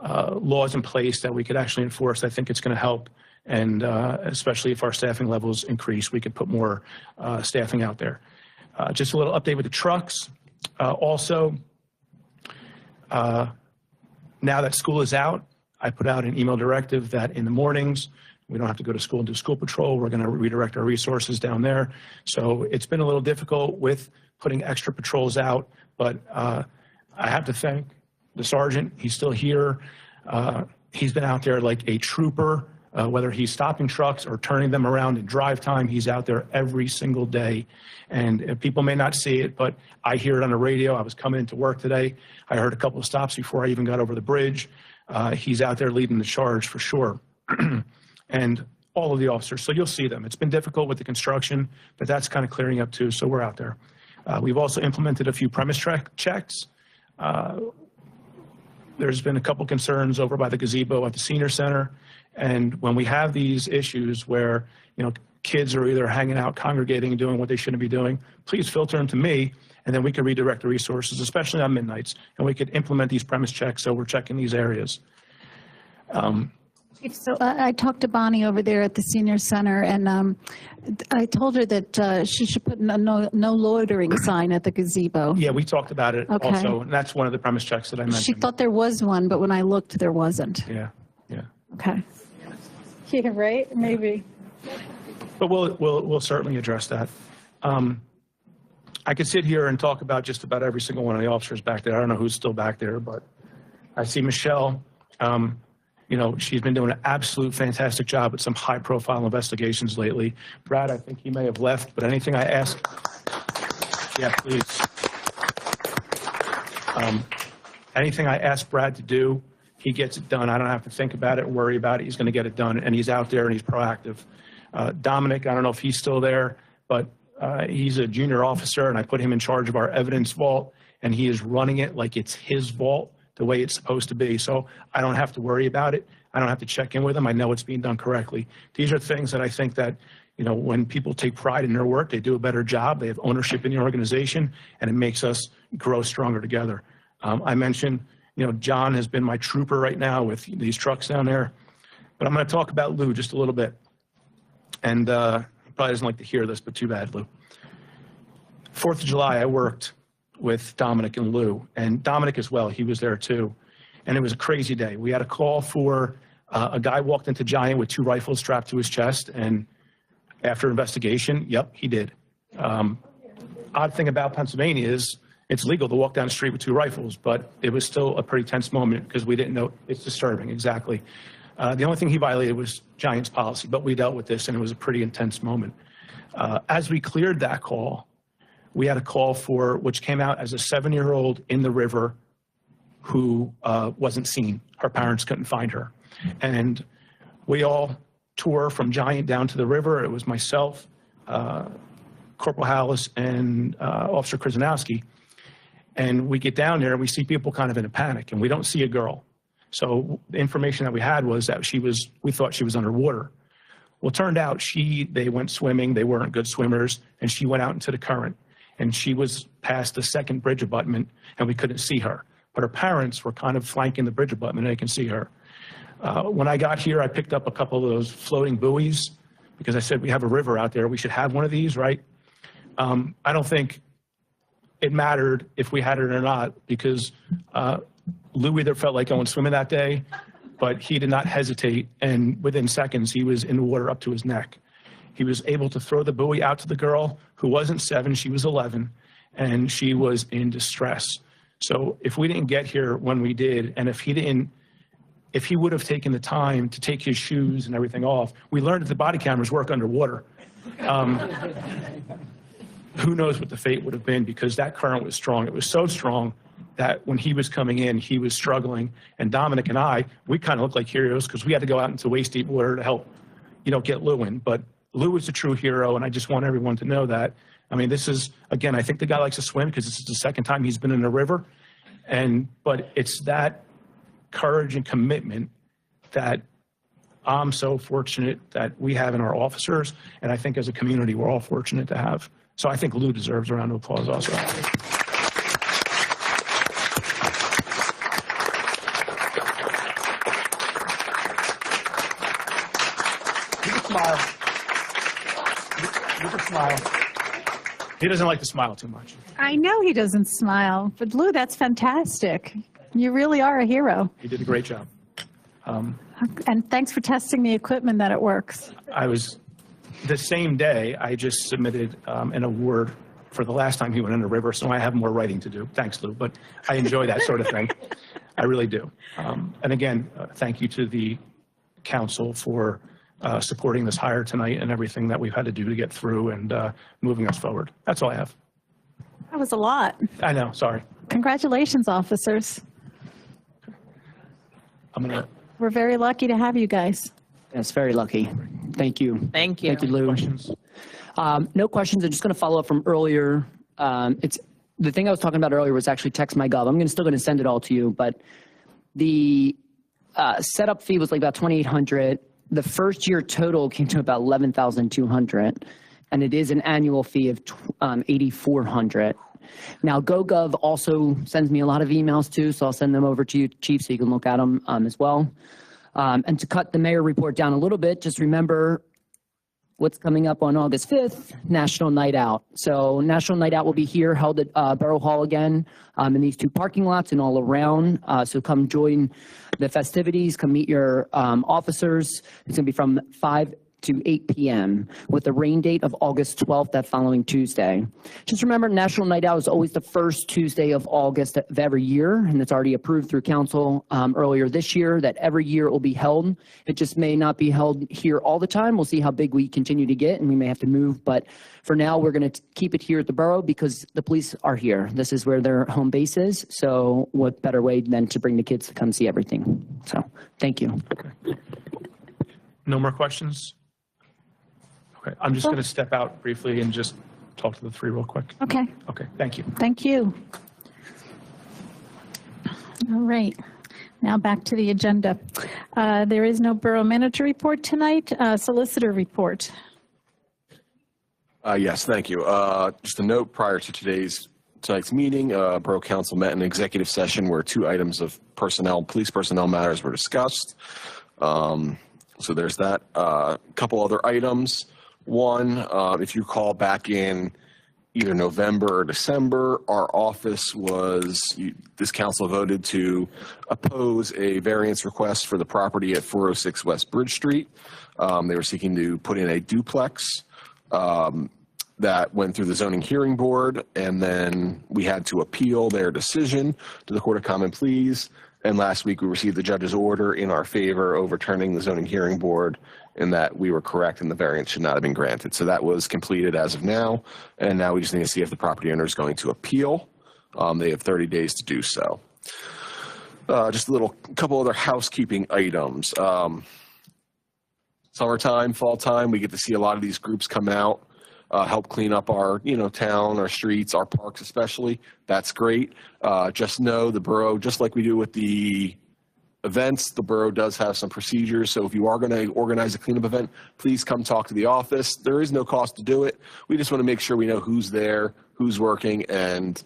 laws in place that we could actually enforce, I think it's going to help. And especially if our staffing levels increase, we could put more staffing out there. Just a little update with the trucks. Also, Now that school is out, I put out an email directive that in the mornings, we don't have to go to school and do school patrol. We're going to redirect our resources down there. So it's been a little difficult with putting extra patrols out, but I have to thank the sergeant. He's still here. He's been out there like a trooper, whether he's stopping trucks or turning them around in drive time. He's out there every single day. And people may not see it, but I hear it on the radio. I was coming into work today. I heard a couple of stops before I even got over the bridge. He's out there leading the charge for sure. And all of the officers. So you'll see them. It's been difficult with the construction, but that's kind of clearing up too. So we're out there. We've also implemented a few premise checks. There's been a couple concerns over by the gazebo at the senior center. And when we have these issues where, kids are either hanging out, congregating, and doing what they shouldn't be doing, please filter them to me, and then we can redirect the resources, especially on midnights, and we could implement these premise checks so we're checking these areas. So I talked to Bonnie over there at the senior center, and I told her that she should put a no loitering sign at the gazebo. Yeah, we talked about it Okay. also, and that's one of the premise checks that I mentioned. She thought there was one, but when I looked, there wasn't. Yeah. Okay. Yeah, right? Maybe. But we'll certainly address that. I could sit here and talk about just about every single one of the officers back there. I don't know who's still back there, but I see Michelle. She's been doing an absolute fantastic job with some high-profile investigations lately. Brad, I think he may have left, but anything I ask, yeah, please. Anything I ask Brad to do, he gets it done. I don't have to think about it, worry about it. He's going to get it done, and he's out there and he's proactive. Dominic, I don't know if he's still there, but he's a junior officer, and I put him in charge of our evidence vault, and he is running it like it's his vault, the way it's supposed to be. So I don't have to worry about it. I don't have to check in with him. I know it's being done correctly. These are things that I think that, when people take pride in their work, they do a better job. They have ownership in the organization, and it makes us grow stronger together. I mentioned, John has been my trooper right now with these trucks down there, but I'm going to talk about Lou just a little bit. And he probably doesn't like to hear this, but too bad, Lou. 4th of July, I worked with Dominic and Lou, and Dominic as well. He was there too. And it was a crazy day. We had a call for a guy walked into Giant with 2 rifles strapped to his chest, and after investigation, yep, he did. Odd thing about Pennsylvania is it's legal to walk down the street with 2 rifles, but it was still a pretty tense moment because we didn't know. It's disturbing, exactly. The only thing he violated was Giant's policy, but we dealt with this, and it was a pretty intense moment. As we cleared that call, we had a call for, which came out as a 7-year-old in the river who wasn't seen. Her parents couldn't find her. And we all tore from Giant down to the river. It was myself, Corporal Hallis, and Officer Krasnowski. And we get down there and we see people kind of in a panic, and we don't see a girl. So the information that we had was that we thought she was underwater. Well, it turned out they went swimming. They weren't good swimmers, and she went out into the current. And she was past the second bridge abutment, and we couldn't see her. But her parents were kind of flanking the bridge abutment, and they can see her. When I got here, I picked up a couple of those floating buoys because I said, we have a river out there. We should have one of these, right? I don't think it mattered if we had it or not because Lou either felt like going swimming that day, but he did not hesitate. And within seconds, he was in the water up to his neck. He was able to throw the buoy out to the girl who wasn't 7, she was 11, and she was in distress. So if we didn't get here when we did, and if he would have taken the time to take his shoes and everything off, we learned that the body cameras work underwater. Who knows what the fate would have been because that current was strong. It was so strong that when he was coming in, he was struggling. And Dominic and I, we kind of looked like heroes because we had to go out into waist-deep water to help, get Lou in. But Lou is a true hero, and I just want everyone to know that. I mean, this is, again, I think the guy likes to swim because this is the second time he's been in a river. But it's that courage and commitment that I'm so fortunate that we have in our officers, and I think as a community, we're all fortunate to have. So I think Lou deserves a round of applause also. You can smile. You can smile. He doesn't like to smile too much. I know he doesn't smile, but Lou, that's fantastic. You really are a hero. You did a great job. And thanks for testing the equipment that it works. The same day, I just submitted an award for the last time he went in the river, so I have more writing to do. Thanks, Lou, but I enjoy that sort of thing. I really do. And again, thank you to the council for supporting this hire tonight and everything that we've had to do to get through and moving us forward. That's all I have. That was a lot. I know, sorry. Congratulations, officers. We're very lucky to have you guys. Yes, very lucky. Thank you. Thank you. Thank you, Lou. Questions? No questions. I'm just going to follow up from earlier. It's the thing I was talking about earlier was actually Text My Gov. I'm still going to send it all to you, but the setup fee was like about $2,800. The first year total came to about $11,200, and it is an annual fee of $8,400. Now, GoGov also sends me a lot of emails too, so I'll send them over to you, Chief, so you can look at them as well. And to cut the mayor report down a little bit, just remember what's coming up on August 5th, National Night Out. So National Night Out will be here, held at Borough Hall again, in these two parking lots and all around. So come join the festivities, come meet your officers. It's going to be from 5 to 8 p.m. with the rain date of August 12th, that following Tuesday. Just remember, National Night Out is always the first Tuesday of August of every year, and it's already approved through council earlier this year that every year it will be held. It just may not be held here all the time. We'll see how big we continue to get, and we may have to move, but for now, we're going to keep it here at the borough because the police are here. This is where their home base is, so what better way than to bring the kids to come see everything. So, thank you. Okay. No more questions? Okay, I'm just going to step out briefly and just talk to the three real quick. Okay. Okay, thank you. Thank you. All right. Now back to the agenda. There is no borough manager report tonight. Solicitor report. Yes, thank you. Just a note, prior to tonight's meeting, Borough Council met in executive session where 2 items of police personnel matters were discussed. So there's that. A couple other items. One, if you recall back in either November or December, our office this council voted to oppose a variance request for the property at 406 West Bridge Street. They were seeking to put in a duplex that went through the zoning hearing board, and then we had to appeal their decision to the Court of Common Pleas. And last week we received the judge's order in our favor overturning the zoning hearing board in that we were correct and the variance should not have been granted. So that was completed as of now. And now we just need to see if the property owner is going to appeal. They have 30 days to do so. Just a couple other housekeeping items. Summertime, fall time, we get to see a lot of these groups come out. Help clean up our, town, our streets, our parks especially. That's great. Just know the borough, just like we do with the events, the borough does have some procedures. So if you are going to organize a cleanup event, please come talk to the office. There is no cost to do it. We just want to make sure we know who's there, who's working, and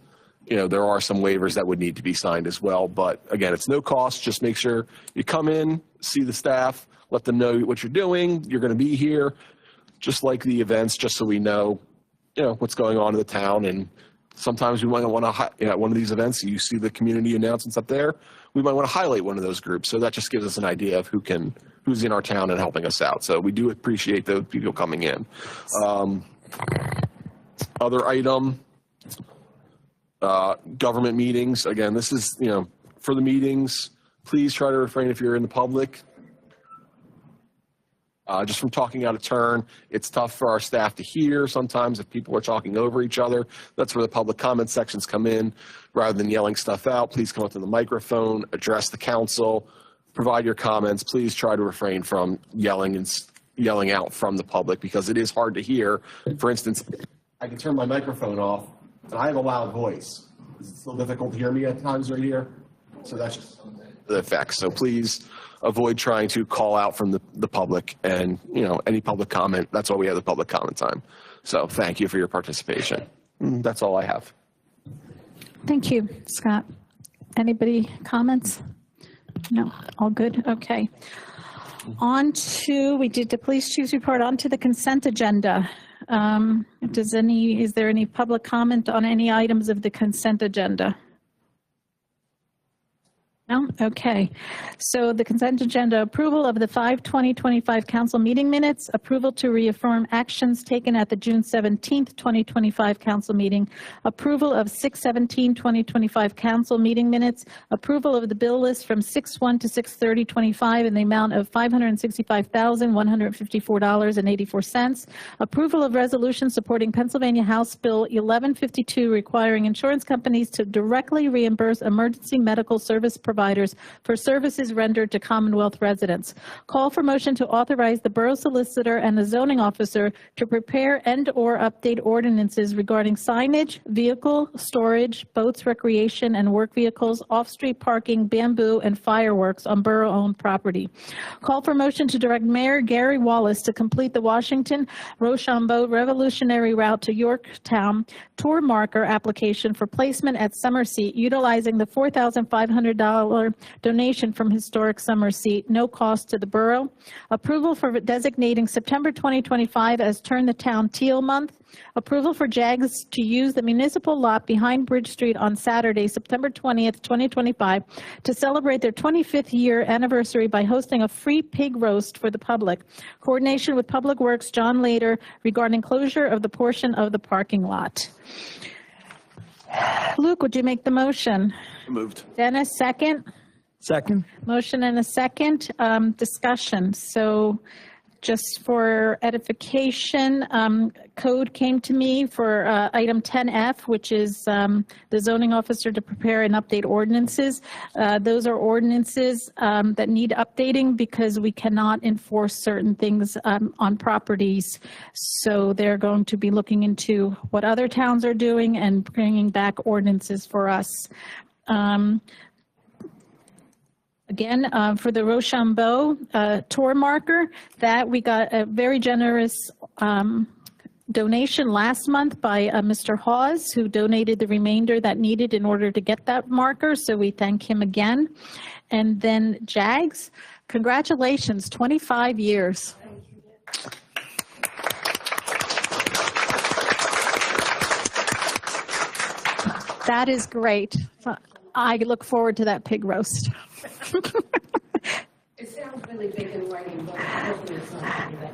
there are some waivers that would need to be signed as well. But again, it's no cost. Just make sure you come in, see the staff, let them know what you're doing. You're going to be here. Just like the events, just so we know, what's going on in the town. And sometimes we might want to, at one of these events, you see the community announcements up there, we might want to highlight one of those groups. So that just gives us an idea of who's in our town and helping us out. So we do appreciate those people coming in. Other item, government meetings. Again, this is, for the meetings, please try to refrain if you're in the public. Just from talking out of turn, it's tough for our staff to hear sometimes if people are talking over each other. That's where the public comment sections come in. Rather than yelling stuff out, please come up to the microphone, address the council, provide your comments. Please try to refrain from yelling out from the public because it is hard to hear. For instance, I can turn my microphone off and I have a loud voice. Is it still difficult to hear me at times right here? So that's just the effect. So please avoid trying to call out from the public and, any public comment. That's why we have the public comment time. So thank you for your participation. That's all I have. Thank you, Scott. Anybody comments? No, all good. Okay. We did the police chief's report, on to the consent agenda. Is there any public comment on any items of the consent agenda? No? Okay. So the consent agenda, approval of the 5/20/25 council meeting minutes, approval to reaffirm actions taken at the June 17th, 2025 council meeting, approval of 6/17/2025 council meeting minutes, approval of the bill list from 6/1 to 6/30/25 in the amount of $565,154.84, approval of resolution supporting Pennsylvania House Bill 1152 requiring insurance companies to directly reimburse emergency medical service providers for services rendered to Commonwealth residents. Call for motion to authorize the borough solicitor and the zoning officer to prepare and/or update ordinances regarding signage, vehicle storage, boats, recreation, and work vehicles, off-street parking, bamboo, and fireworks on borough-owned property. Call for motion to direct Mayor Gary Wallace to complete the Washington Rochambeau Revolutionary Route to Yorktown tour marker application for placement at Summer Seat utilizing the $4,500 donation from Historic Summer Seat, no cost to the borough. Approval for designating September 2025 as Turn the Town Teal Month. Approval for JAGS to use the municipal lot behind Bridge Street on Saturday, September 20th, 2025, to celebrate their 25th year anniversary by hosting a free pig roast for the public. Coordination with Public Works, John Lader, regarding closure of the portion of the parking lot. Luke, would you make the motion? Moved. Dennis, second. Second? Motion and a second. Discussion. So just for edification, code came to me for item 10F, which is the zoning officer to prepare and update ordinances. Those are ordinances that need updating because we cannot enforce certain things on properties. So they're going to be looking into what other towns are doing and bringing back ordinances for us. Again, for the Rochambeau tour marker, that we got a very generous donation last month by Mr. Hawes, who donated the remainder that needed in order to get that marker. So we thank him again. And then JAGS, congratulations, 25 years. That is great. I look forward to that pig roast. It sounds really big in writing, but hopefully it's not really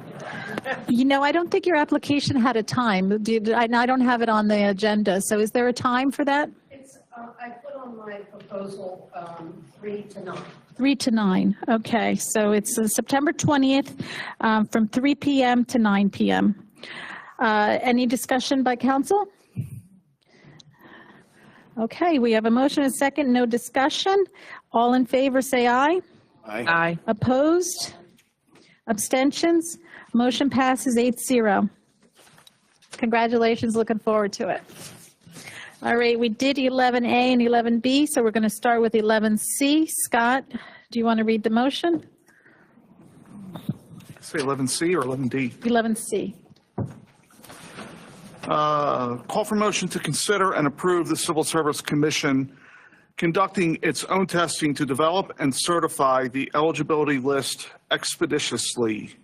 that big. You know, I don't think your application had a time. I don't have it on the agenda. So is there a time for that? It's, I put on my proposal 3 to 9. 3 to 9. Okay, so it's September 20th from 3 p.m. to 9 p.m. Any discussion by council? Okay, we have a motion and a second, no discussion. All in favor, say aye. Aye. Aye. Opposed? Abstentions? Motion passes 8-0. Congratulations, looking forward to it. All right, we did 11A and 11B, so we're going to start with 11C. Scott, do you want to read the motion? Say 11C or 11D? 11C. Call for motion to consider and approve the Civil Service Commission conducting its own testing to develop and certify the eligibility list expeditiously.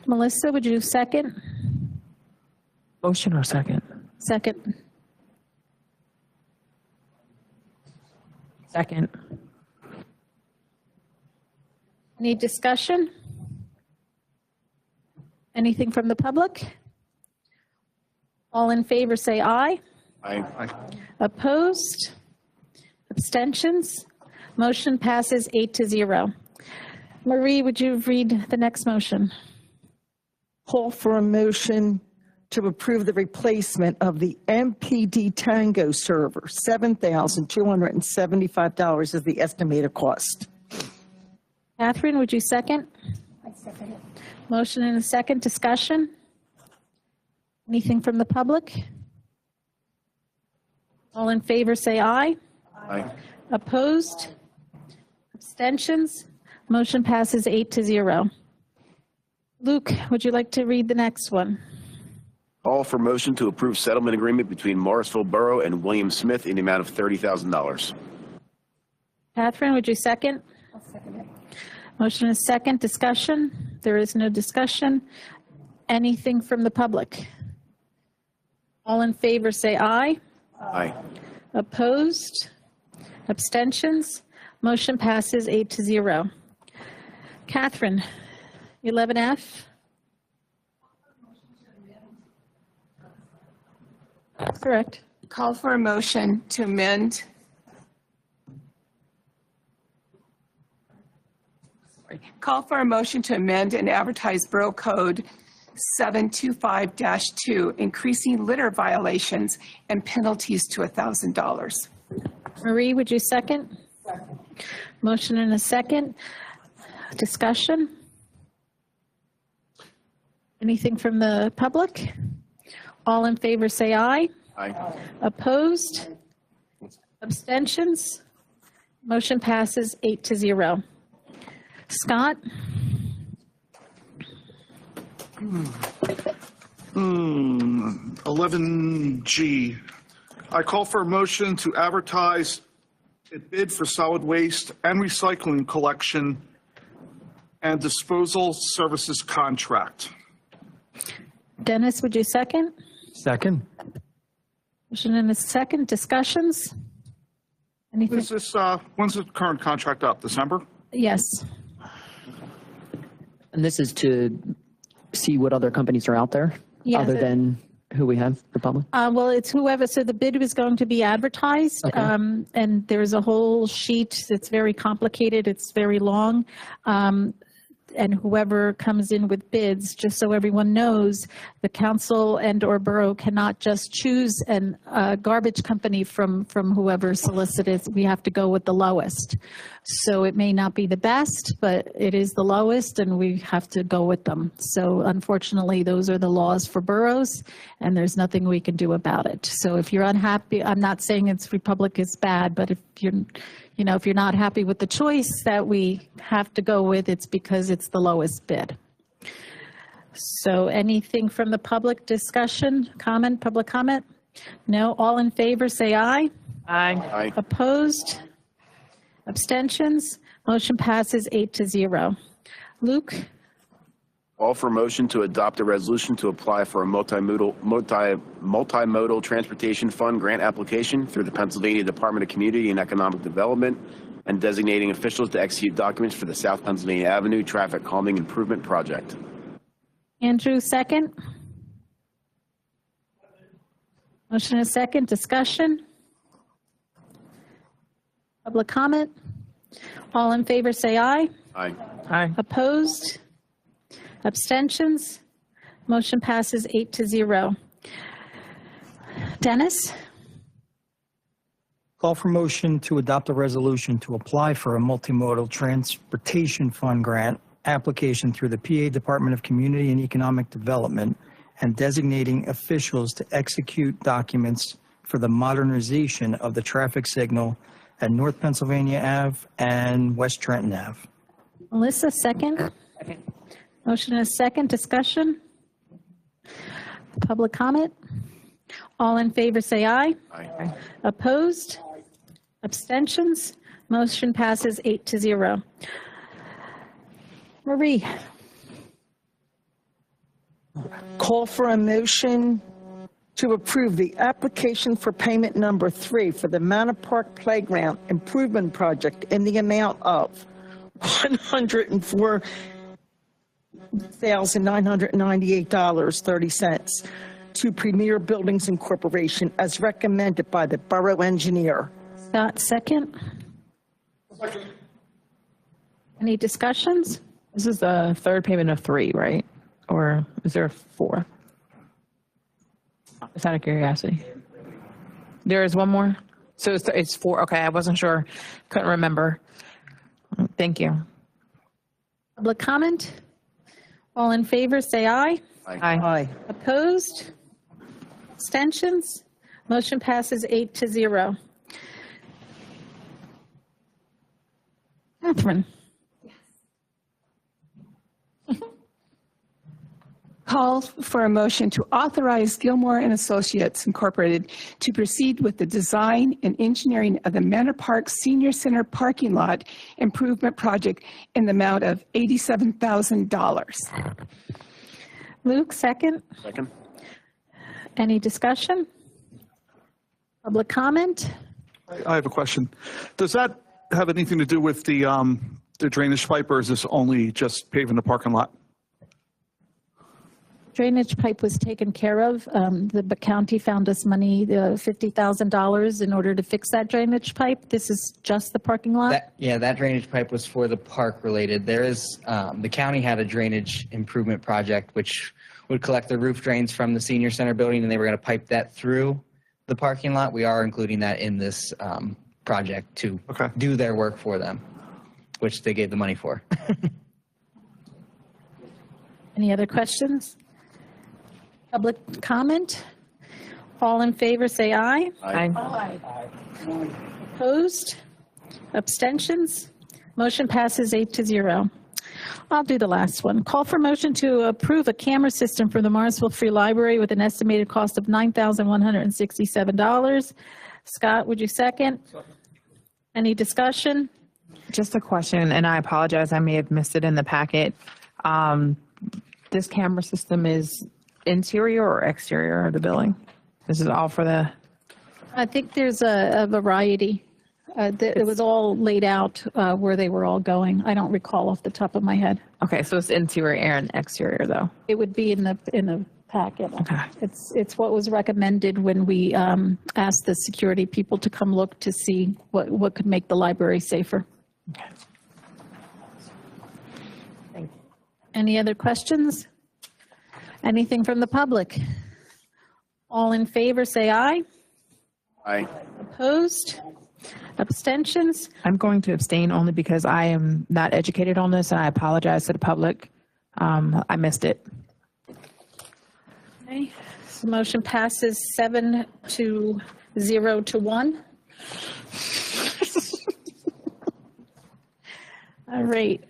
Melissa, would you second? Motion or second? Second. Second. Any discussion? Anything from the public? All in favor, say aye. Aye. Opposed? Abstentions? Motion passes 8-0. Marie, would you read the next motion? Call for a motion to approve the replacement of the MPD Tango server. $7,275 is the estimated cost. Catherine, would you second? I second it. Motion and a second. Discussion? Anything from the public? All in favor, say aye. Aye. Opposed? Abstentions? Motion passes 8-0. Luke, would you like to read the next one? Call for motion to approve settlement agreement between Morrisville Borough and William Smith in the amount of $30,000. Catherine, would you second? I'll second it. Motion is second. Discussion? There is no discussion. Anything from the public? All in favor, say aye. Aye. Opposed? Abstentions? Motion passes 8-0. Catherine, 11F. Correct. Call for a motion to amend. Call for a motion to amend and advertise Borough Code 725-2, increasing litter violations and penalties to $1,000. Marie, would you second? Second. Motion and a second. Discussion? Anything from the public? All in favor say aye. Aye. Opposed? Abstentions? Motion passes 8-0. Scott? 11G. I call for a motion to advertise a bid for solid waste and recycling collection and disposal services contract. Dennis, would you second? Second. Motion and a second. Discussions? Anything? Is this, when's the current contract up? December? Yes. And this is to see what other companies are out there, Yes, other than who we have, the public? Well, it's whoever, so the bid was going to be advertised, Okay. and there's a whole sheet. It's very complicated. It's very long. And whoever comes in with bids, just so everyone knows, the council and or borough cannot just choose a garbage company from whoever solicited. We have to go with the lowest. So it may not be the best, but it is the lowest and we have to go with them. So unfortunately, those are the laws for boroughs and there's nothing we can do about it. So if you're unhappy, I'm not saying it's Republic is bad, but if you're not happy with the choice that we have to go with, it's because it's the lowest bid. So anything from the public discussion, comment, public comment? No, all in favor say aye. Aye. Aye. Opposed? Abstentions? Motion passes 8-0. Luke? All for motion to adopt a resolution to apply for a multimodal transportation fund grant application through the Pennsylvania Department of Community and Economic Development and designating officials to execute documents for the South Pennsylvania Avenue Traffic Calming Improvement Project. Andrew, second. Motion and a second. Discussion? Public comment? All in favor say aye. Aye. Aye. Opposed? Abstentions? Motion passes 8-0. Dennis? Call for motion to adopt a resolution to apply for a multimodal transportation fund grant application through the PA Department of Community and Economic Development and designating officials to execute documents for the modernization of the traffic signal at North Pennsylvania Ave and West Trenton Ave. Melissa, second. Motion and a second. Discussion? Public comment? All in favor say aye. Aye. Opposed? Abstentions? Motion passes 8-0. Marie? Call for a motion to approve the application for payment number 3 for the Manor Park Playground Improvement Project in the amount of $104,998.30 to Premier Buildings Incorporation as recommended by the borough engineer. Scott, second. Any discussions? This is the third payment of 3, right? Or is there 4? Just out of curiosity. There is one more? So it's 4. Okay, I wasn't sure. Couldn't remember. Thank you. Public comment? All in favor say aye. Aye. Opposed? Abstentions? Motion passes 8-0. Catherine? Call for a motion to authorize Gilmore and Associates Incorporated to proceed with the design and engineering of the Manor Park Senior Center parking lot improvement project in the amount of $87,000. Luke, second. Second. Any discussion? Public comment? I have a question. Does that have anything to do with the drainage pipe, or is this only just paving the parking lot? Drainage pipe was taken care of. The county found us money, $50,000 in order to fix that drainage pipe. This is just the parking lot? That drainage pipe was for the park related. There is, the county had a drainage improvement project which would collect the roof drains from the senior center building, and they were going to pipe that through the parking lot. We are including that in this project to do their work for them, which they gave the money for. Any other questions? Public comment? All in favor, say aye. Aye. Opposed? Abstentions? Motion passes 8-0. I'll do the last one. Call for motion to approve a camera system for the Morrisville Free Library with an estimated cost of $9,167. Scott, would you second? Any discussion? Just a question, and I apologize, I may have missed it in the packet. This camera system is interior or exterior of the building? This is all for the... I think there's a variety. It was all laid out where they were all going. I don't recall off the top of my head. Okay, so it's interior and exterior, though? It would be in the packet. Okay. It's what was recommended when we asked the security people to come look to see what could make the library safer. Okay. Thank you. Any other questions? Anything from the public? All in favor, say aye. Aye. Opposed? Abstentions? I'm going to abstain only because I am not educated on this, and I apologize to the public. I missed it. Okay, so motion passes 7-0-1. All right.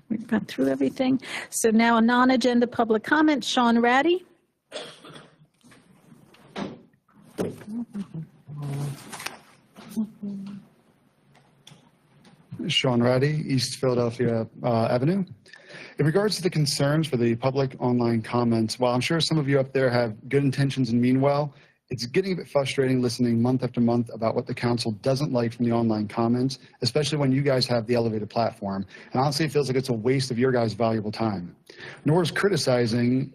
We've gone through everything. So now a non-agenda public comment. Sean Ratty. Sean Ratty, East Philadelphia Avenue. In regards to the concerns for the public online comments, while I'm sure some of you up there have good intentions and mean well, it's getting a bit frustrating listening month after month about what the council doesn't like from the online comments, especially when you guys have the elevated platform. And honestly, it feels like it's a waste of your guys' valuable time. Nor is criticizing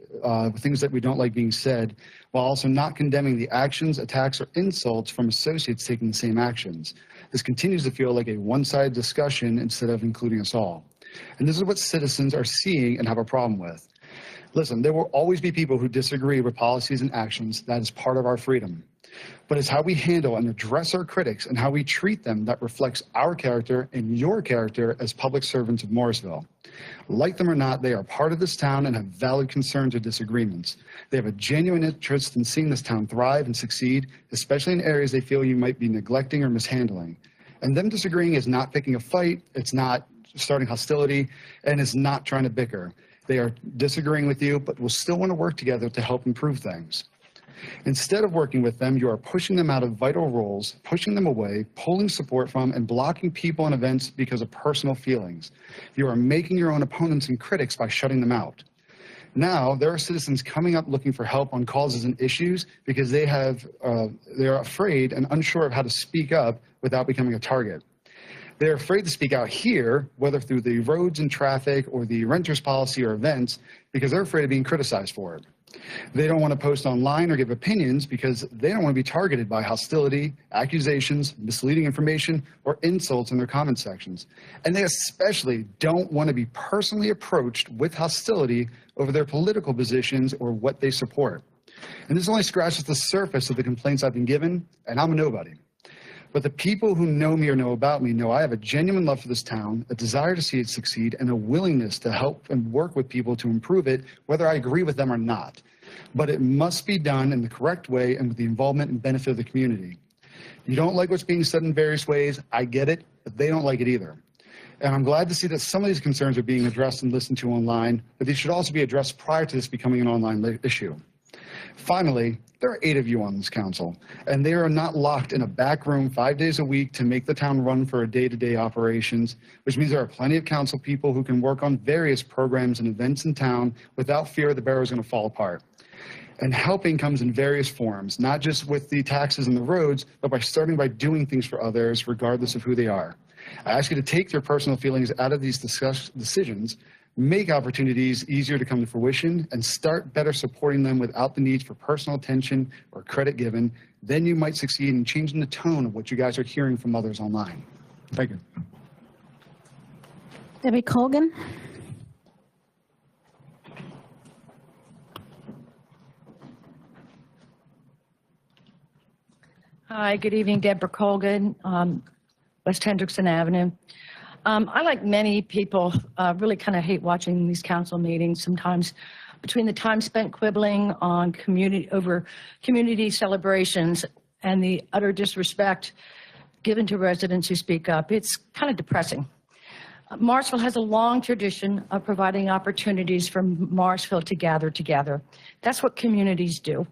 things that we don't like being said, while also not condemning the actions, attacks, or insults from associates taking the same actions. This continues to feel like a one-sided discussion instead of including us all. And this is what citizens are seeing and have a problem with. Listen, there will always be people who disagree with policies and actions. That is part of our freedom. But it's how we handle and address our critics and how we treat them that reflects our character and your character as public servants of Morrisville. Like them or not, they are part of this town and have valid concerns or disagreements. They have a genuine interest in seeing this town thrive and succeed, especially in areas they feel you might be neglecting or mishandling. And them disagreeing is not picking a fight, it's not starting hostility, and it's not trying to bicker. They are disagreeing with you, but will still want to work together to help improve things. Instead of working with them, you are pushing them out of vital roles, pushing them away, pulling support from, and blocking people and events because of personal feelings. You are making your own opponents and critics by shutting them out. Now, there are citizens coming up looking for help on causes and issues because they are afraid and unsure of how to speak up without becoming a target. They're afraid to speak out here, whether through the roads and traffic or the renters policy or events, because they're afraid of being criticized for it. They don't want to post online or give opinions because they don't want to be targeted by hostility, accusations, misleading information, or insults in their comment sections. And they especially don't want to be personally approached with hostility over their political positions or what they support. And this only scratches the surface of the complaints I've been given, and I'm a nobody. But the people who know me or know about me know I have a genuine love for this town, a desire to see it succeed, and a willingness to help and work with people to improve it, whether I agree with them or not. But it must be done in the correct way and with the involvement and benefit of the community. You don't like what's being said in various ways, I get it, but they don't like it either. And I'm glad to see that some of these concerns are being addressed and listened to online, but these should also be addressed prior to this becoming an online issue. Finally, there are 8 of you on this council, and they are not locked in a back room 5 days a week to make the town run for a day-to-day operations, which means there are plenty of council people who can work on various programs and events in town without fear the borough is going to fall apart. And helping comes in various forms, not just with the taxes and the roads, but by starting by doing things for others, regardless of who they are. I ask you to take your personal feelings out of these decisions, make opportunities easier to come to fruition, and start better supporting them without the need for personal attention or credit given. Then you might succeed in changing the tone of what you guys are hearing from others online. Thank you. Debbie Colgan. Hi, good evening, Deborah Colgan, West Hendrickson Avenue. I, like many people, really kind of hate watching these council meetings sometimes. Between the time spent quibbling on community celebrations and the utter disrespect given to residents who speak up, it's kind of depressing. Morrisville has a long tradition of providing opportunities for Morrisville to gather together. That's what communities do.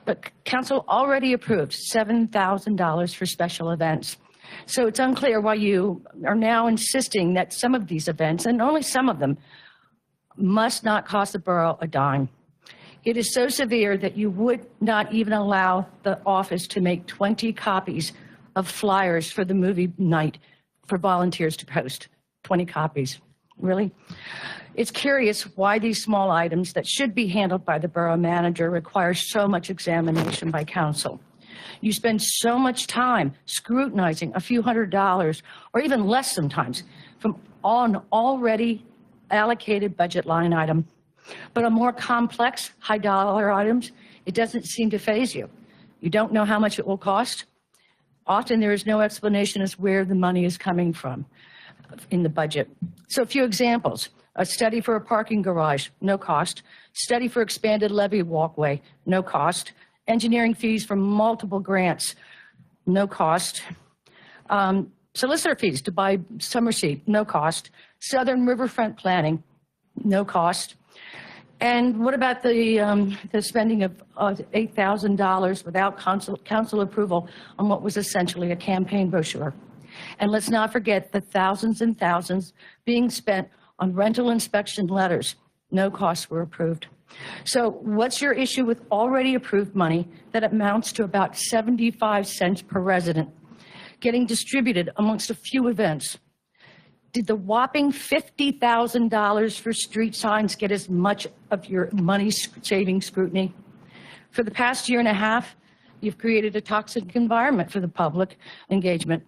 But council already approved $7,000 for special events. So it's unclear why you are now insisting that some of these events, and only some of them, must not cost the borough a dime. It is so severe that you would not even allow the office to make 20 copies of flyers for the movie night for volunteers to post. 20 copies. Really? It's curious why these small items that should be handled by the borough manager require so much examination by council. You spend so much time scrutinizing a few $100s, or even less sometimes, from an already allocated budget line item. But on more complex, high-dollar items, it doesn't seem to faze you. You don't know how much it will cost. Often there is no explanation as where the money is coming from in the budget. So a few examples. A study for a parking garage, no cost. Study for expanded levee walkway, no cost. Engineering fees for multiple grants, no cost. Solicitor fees to buy summer seat, no cost. Southern riverfront planning, no cost. And what about the spending of $8,000 without council approval on what was essentially a campaign brochure? And let's not forget the thousands and thousands being spent on rental inspection letters. No costs were approved. So what's your issue with already approved money that amounts to about 75 cents per resident getting distributed amongst a few events? Did the whopping $50,000 for street signs get as much of your money-saving scrutiny? For the past year and a half, you've created a toxic environment for the public engagement.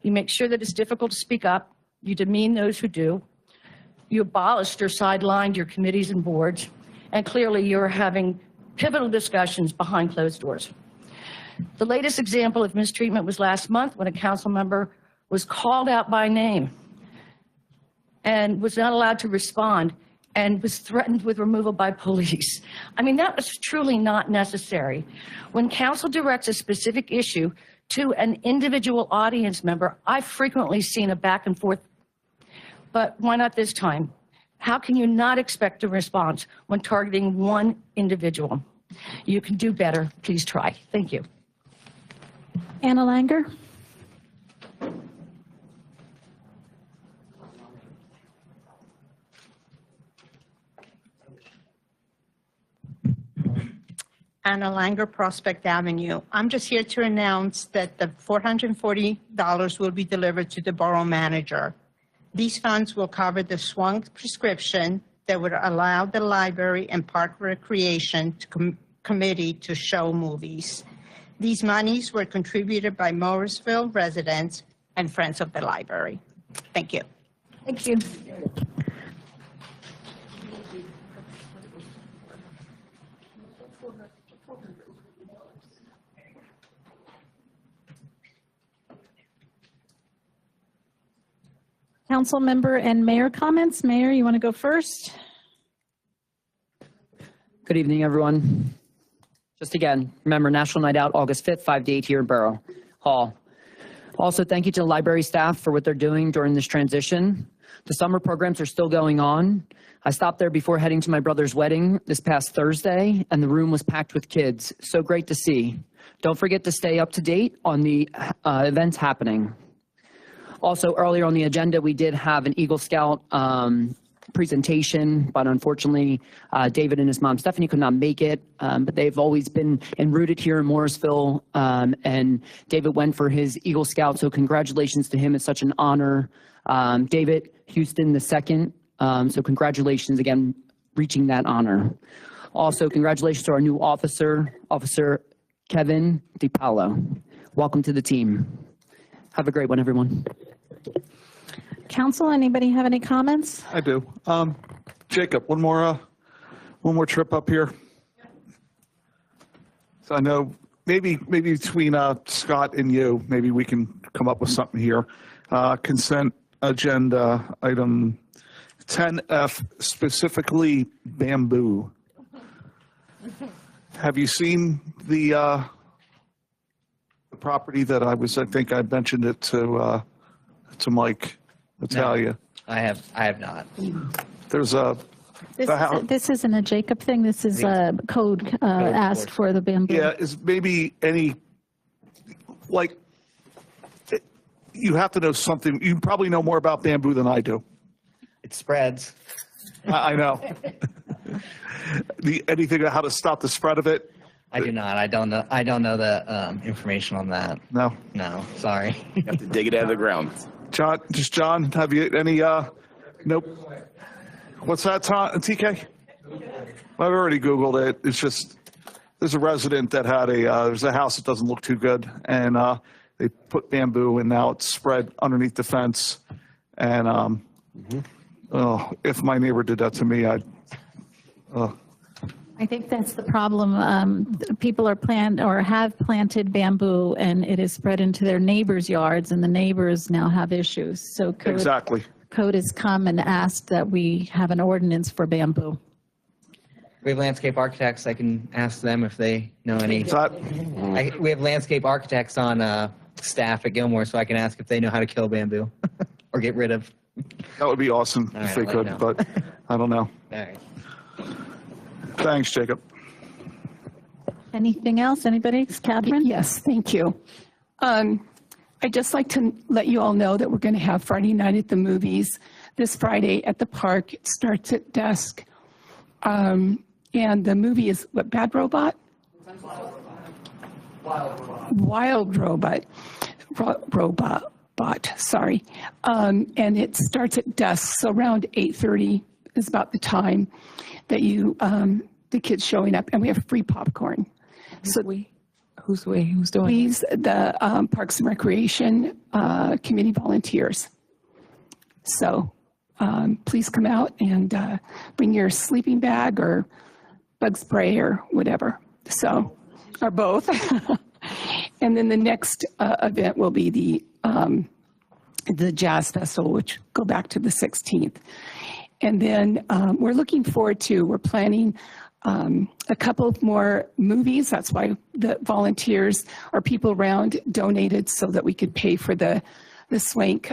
You make sure that it's difficult to speak up. You demean those who do. You abolished or sidelined your committees and boards. And clearly you're having pivotal discussions behind closed doors. The latest example of mistreatment was last month when a council member was called out by name and was not allowed to respond and was threatened with removal by police. I mean, that was truly not necessary. When council directs a specific issue to an individual audience member, I've frequently seen a back and forth, but why not this time? How can you not expect a response when targeting one individual? You can do better. Please try. Thank you. Anna Langer. Anna Langer, Prospect Avenue. I'm just here to announce that the $440 will be delivered to the borough manager. These funds will cover the swung prescription that would allow the library and park recreation committee to show movies. These monies were contributed by Morrisville residents and friends of the library. Thank you. Thank you. Council member and mayor comments. Mayor, you want to go first? Good evening, everyone. Just again, remember National Night Out, August 5th, 5 to 8 here in Borough Hall. Also, thank you to the library staff for what they're doing during this transition. The summer programs are still going on. I stopped there before heading to my brother's wedding this past Thursday, and the room was packed with kids. So great to see. Don't forget to stay up to date on the events happening. Also, earlier on the agenda, we did have an Eagle Scout presentation, but unfortunately, David and his mom Stephanie could not make it. But they've always been rooted here in Morrisville, and David went for his Eagle Scout. So congratulations to him. It's such an honor. David Houston II. So congratulations again, reaching that honor. Also, congratulations to our new officer, Officer Kevin DiPaolo. Welcome to the team. Have a great one, everyone. Council, anybody have any comments? I do. Jacob, one more trip up here. So I know maybe between Scott and you, maybe we can come up with something here. Consent agenda item 10F, specifically bamboo. Have you seen the property that I think I mentioned it to Mike Natalia? I have not. There's This isn't a Jacob thing. This is a code asked for the bamboo. Yeah, is maybe any, like, you have to know something. You probably know more about bamboo than I do. It spreads. I know. Anything about how to stop the spread of it? I do not. I don't know the information on that. No. No, sorry. You have to dig it out of the ground. John, have you any, nope. What's that, TK? I've already Googled it. It's just, there's a resident that had there's a house that doesn't look too good, and they put bamboo, and now it's spread underneath the fence. And if my neighbor did that to me, I'd. I think that's the problem. People are have planted bamboo, and it is spread into their neighbors' yards, and the neighbors now have issues. So code has come and asked that we have an ordinance for bamboo. We have landscape architects. I can ask them if they know any. We have landscape architects on staff at Gilmore, so I can ask if they know how to kill bamboo or get rid of. That would be awesome if they could, but I don't know. All right. Thanks, Jacob. Anything else? Anybody? Catherine? Yes, thank you. I'd just like to let you all know that we're going to have Friday night at the movies this Friday at the park. It starts at dusk. And the movie is what, Bad Robot? Wild Robot. Sorry. And it starts at dusk, so around 8:30 is about the time that the kids showing up, and we have free popcorn. Who's doing Please, the Parks and Recreation Committee volunteers. So please come out and bring your sleeping bag or bug spray or whatever. So, or both. And then the next event will be the Jazz Festival, which go back to the 16th. And then we're planning a couple of more movies. That's why the volunteers or people around donated, so that we could pay for the Swank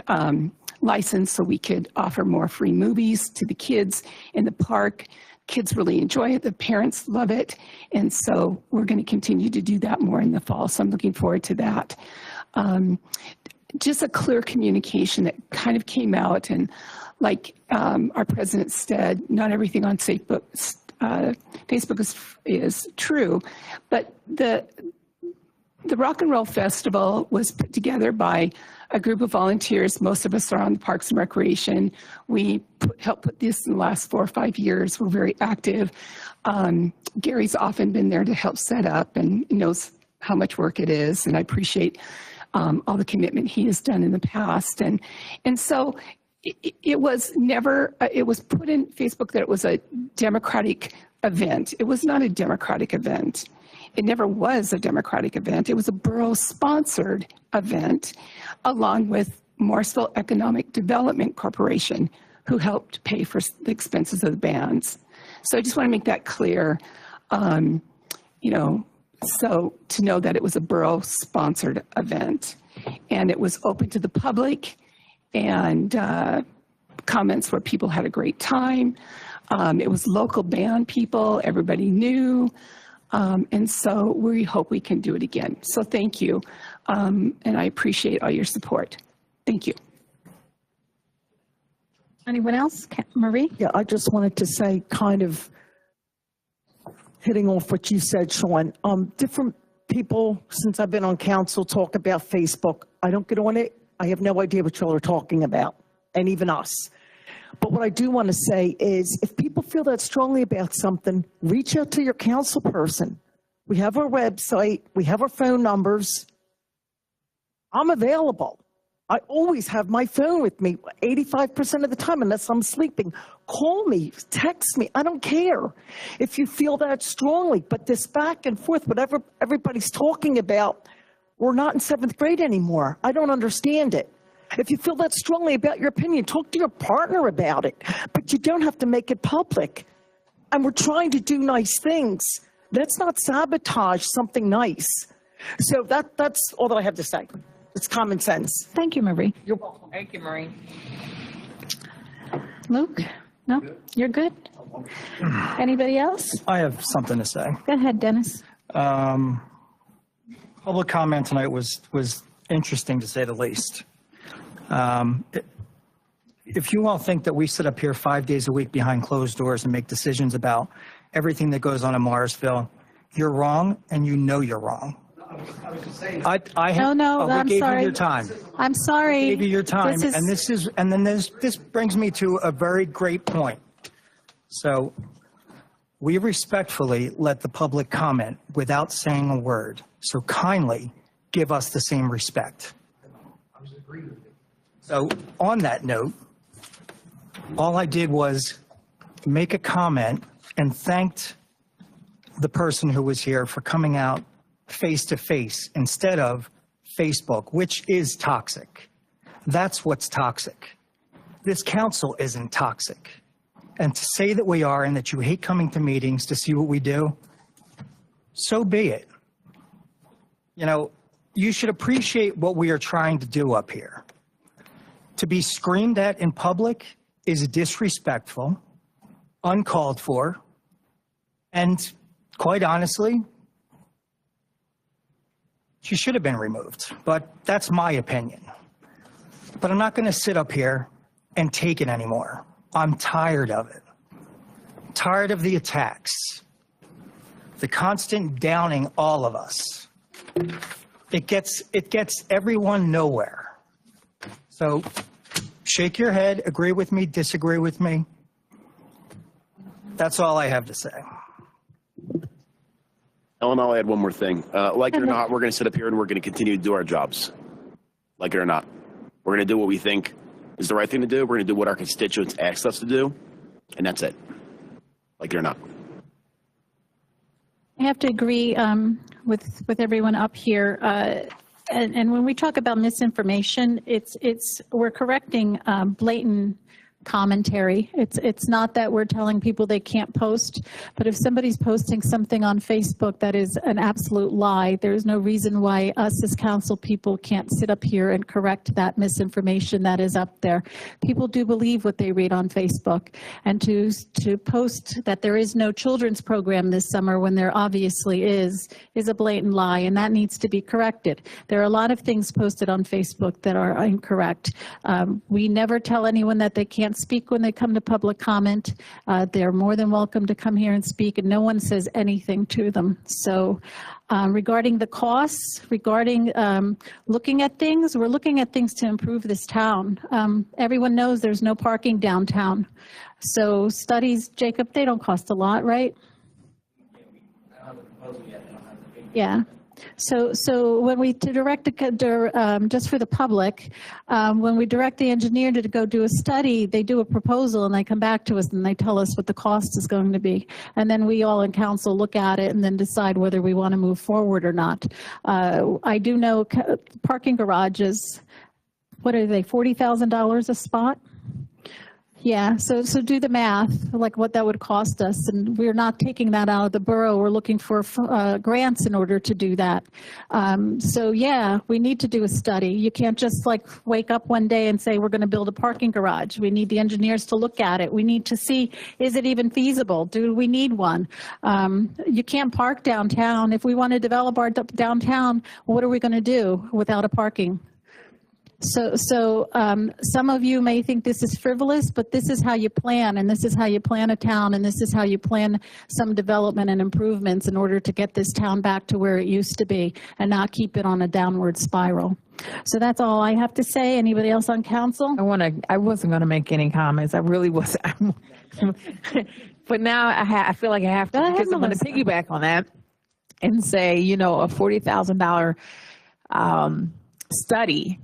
license, so we could offer more free movies to the kids in the park. Kids really enjoy it. The parents love it. And so we're going to continue to do that more in the fall. So I'm looking forward to that. Just a clear communication that kind of came out, and like our president said, not everything on Facebook is true, but the Rock and Roll Festival was put together by a group of volunteers. Most of us are on the Parks and Recreation. We helped put this in the last 4 or 5 years. We're very active. Gary's often been there to help set up and knows how much work it is, and I appreciate all the commitment he has done in the past. And so it was never, it was put in Facebook that it was a Democratic event. It was not a Democratic event. It never was a Democratic event. It was a borough-sponsored event, along with Morrisville Economic Development Corporation, who helped pay for the expenses of the bands. So I just want to make that clear, so to know that it was a borough-sponsored event. And it was open to the public, and comments where people had a great time. It was local band people, everybody knew. And so we hope we can do it again. So thank you. And I appreciate all your support. Thank you. Anyone else? Marie? Yeah, I just wanted to say, kind of hitting off what you said, Sean. Different people, since I've been on council, talk about Facebook. I don't get on it. I have no idea what y'all are talking about, and even us. But what I do want to say is, if people feel that strongly about something, reach out to your council person. We have our website. We have our phone numbers. I'm available. I always have my phone with me 85% of the time, unless I'm sleeping. Call me, text me, I don't care if you feel that strongly. But this back and forth, whatever everybody's talking about, we're not in 7th grade anymore. I don't understand it. If you feel that strongly about your opinion, talk to your partner about it. But you don't have to make it public. And we're trying to do nice things. Let's not sabotage something nice. So that's all that I have to say. It's common sense. Thank you, Marie. You're welcome. Thank you, Marie. Luke? No? You're good? Anybody else? I have something to say. Go ahead, Dennis. Public comment tonight was interesting, to say the least. If you all think that we sit up here 5 days a week behind closed doors and make decisions about everything that goes on in Morrisville, you're wrong, and you know you're wrong. I'm gave sorry. you your time. I'm sorry. Gave you your time, this brings me to a very great point. So we respectfully let the public comment without saying a word. So kindly give us the same respect. So on that note, all I did was make a comment and thanked the person who was here for coming out face to face instead of Facebook, which is toxic. That's what's toxic. This council isn't toxic. And to say that we are and that you hate coming to meetings to see what we do, so be it. You know, you should appreciate what we are trying to do up here. To be screamed at in public is disrespectful, uncalled for, and quite honestly, she should have been removed, but that's my opinion. But I'm not going to sit up here and take it anymore. I'm tired of it. Tired of the attacks, the constant downing all of us. It gets everyone nowhere. So shake your head, agree with me, disagree with me. That's all I have to say. Ellen, I'll add one more thing. Like it or not, we're going to sit up here and we're going to continue to do our jobs. Like it or not. We're going to do what we think is the right thing to do. We're going to do what our constituents asked us to do. And that's it. Like it or not. I have to agree with everyone up here. And when we talk about misinformation, we're correcting blatant commentary. It's not that we're telling people they can't post, but if somebody's posting something on Facebook that is an absolute lie, there's no reason why us as council people can't sit up here and correct that misinformation that is up there. People do believe what they read on Facebook, and to post that there is no children's program this summer when there obviously is a blatant lie, and that needs to be corrected. There are a lot of things posted on Facebook that are incorrect. We never tell anyone that they can't speak when they come to public comment. They're more than welcome to come here and speak, and no one says anything to them. So regarding the costs, regarding looking at things, we're looking at things to improve this town. Everyone knows there's no parking downtown. So studies, Jacob, they don't cost a lot, right? Yeah. So when we direct just for the public, when we direct the engineer to go do a study, they do a proposal and they come back to us and they tell us what the cost is going to be. And then we all in council look at it and then decide whether we want to move forward or not. I do know parking garages, what are they, $40,000 a spot? Yeah, so do the math, like what that would cost us, and we're not taking that out of the borough. We're looking for grants in order to do that. So yeah, we need to do a study. You can't just like wake up one day and say we're going to build a parking garage. We need the engineers to look at it. We need to see, is it even feasible? Do we need one? You can't park downtown. If we want to develop our downtown, what are we going to do without a parking? So some of you may think this is frivolous, but this is how you plan, and this is how you plan a town, and this is how you plan some development and improvements in order to get this town back to where it used to be and not keep it on a downward spiral. So that's all I have to say. Anybody else on council? I wasn't going to make any comments. I really wasn't. But now I feel like I have to, because I'm going to piggyback on that and say, a $40,000 study.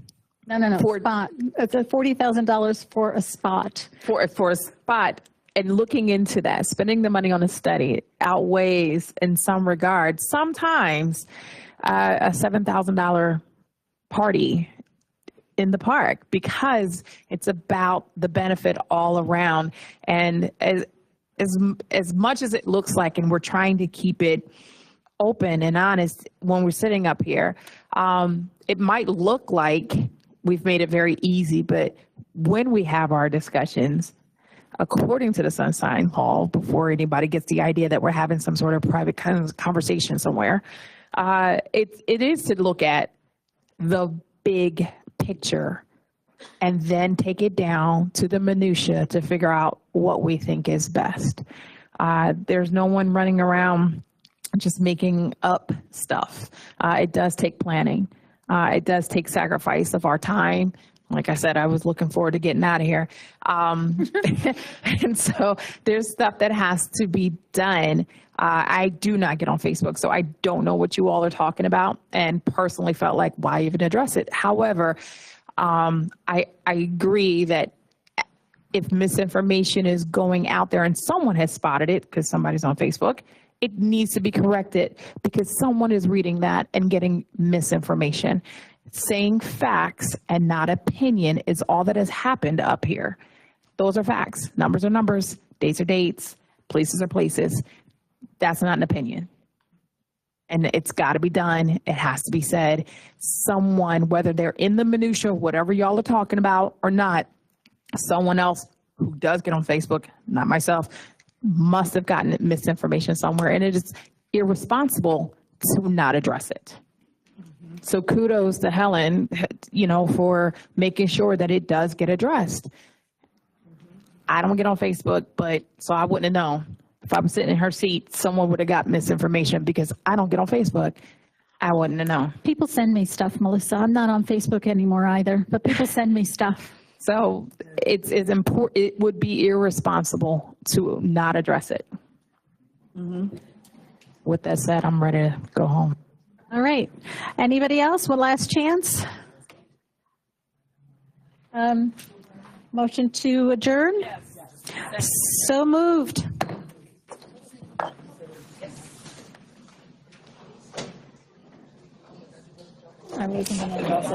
No. Spot. It's a $40,000 for a spot. For a spot, and looking into that, spending the money on a study outweighs, in some regards, sometimes a $7,000 party in the park, because it's about the benefit all around. And as much as it looks like, and we're trying to keep it open and honest when we're sitting up here, it might look like we've made it very easy, but when we have our discussions, according to the Sunshine Law, before anybody gets the idea that we're having some sort of private kind of conversation somewhere, it is to look at the big picture and then take it down to the minutia to figure out what we think is best. There's no one running around just making up stuff. It does take planning. It does take sacrifice of our time. Like I said, I was looking forward to getting out of here. And so there's stuff that has to be done. I do not get on Facebook, so I don't know what you all are talking about, and personally felt like, why even address it? However, I agree that if misinformation is going out there and someone has spotted it because somebody's on Facebook, it needs to be corrected, because someone is reading that and getting misinformation. Saying facts and not opinion is all that has happened up here. Those are facts. Numbers are numbers. Dates are dates. Places are places. That's not an opinion. And it's got to be done. It has to be said. Someone, whether they're in the minutia, whatever y'all are talking about or not, someone else who does get on Facebook, not myself, must have gotten misinformation somewhere, and it is irresponsible to not address it. So kudos to Helen, for making sure that it does get addressed. I don't get on Facebook, but so I wouldn't have known. If I was sitting in her seat, someone would have got misinformation, because I don't get on Facebook. I wouldn't have known. People send me stuff, Melissa. I'm not on Facebook anymore either, but people send me stuff. So it's important. It would be irresponsible to not address it. With that said, I'm ready to go home. All right. Anybody else? One last chance. Motion to adjourn? Yes. So moved. I'm using the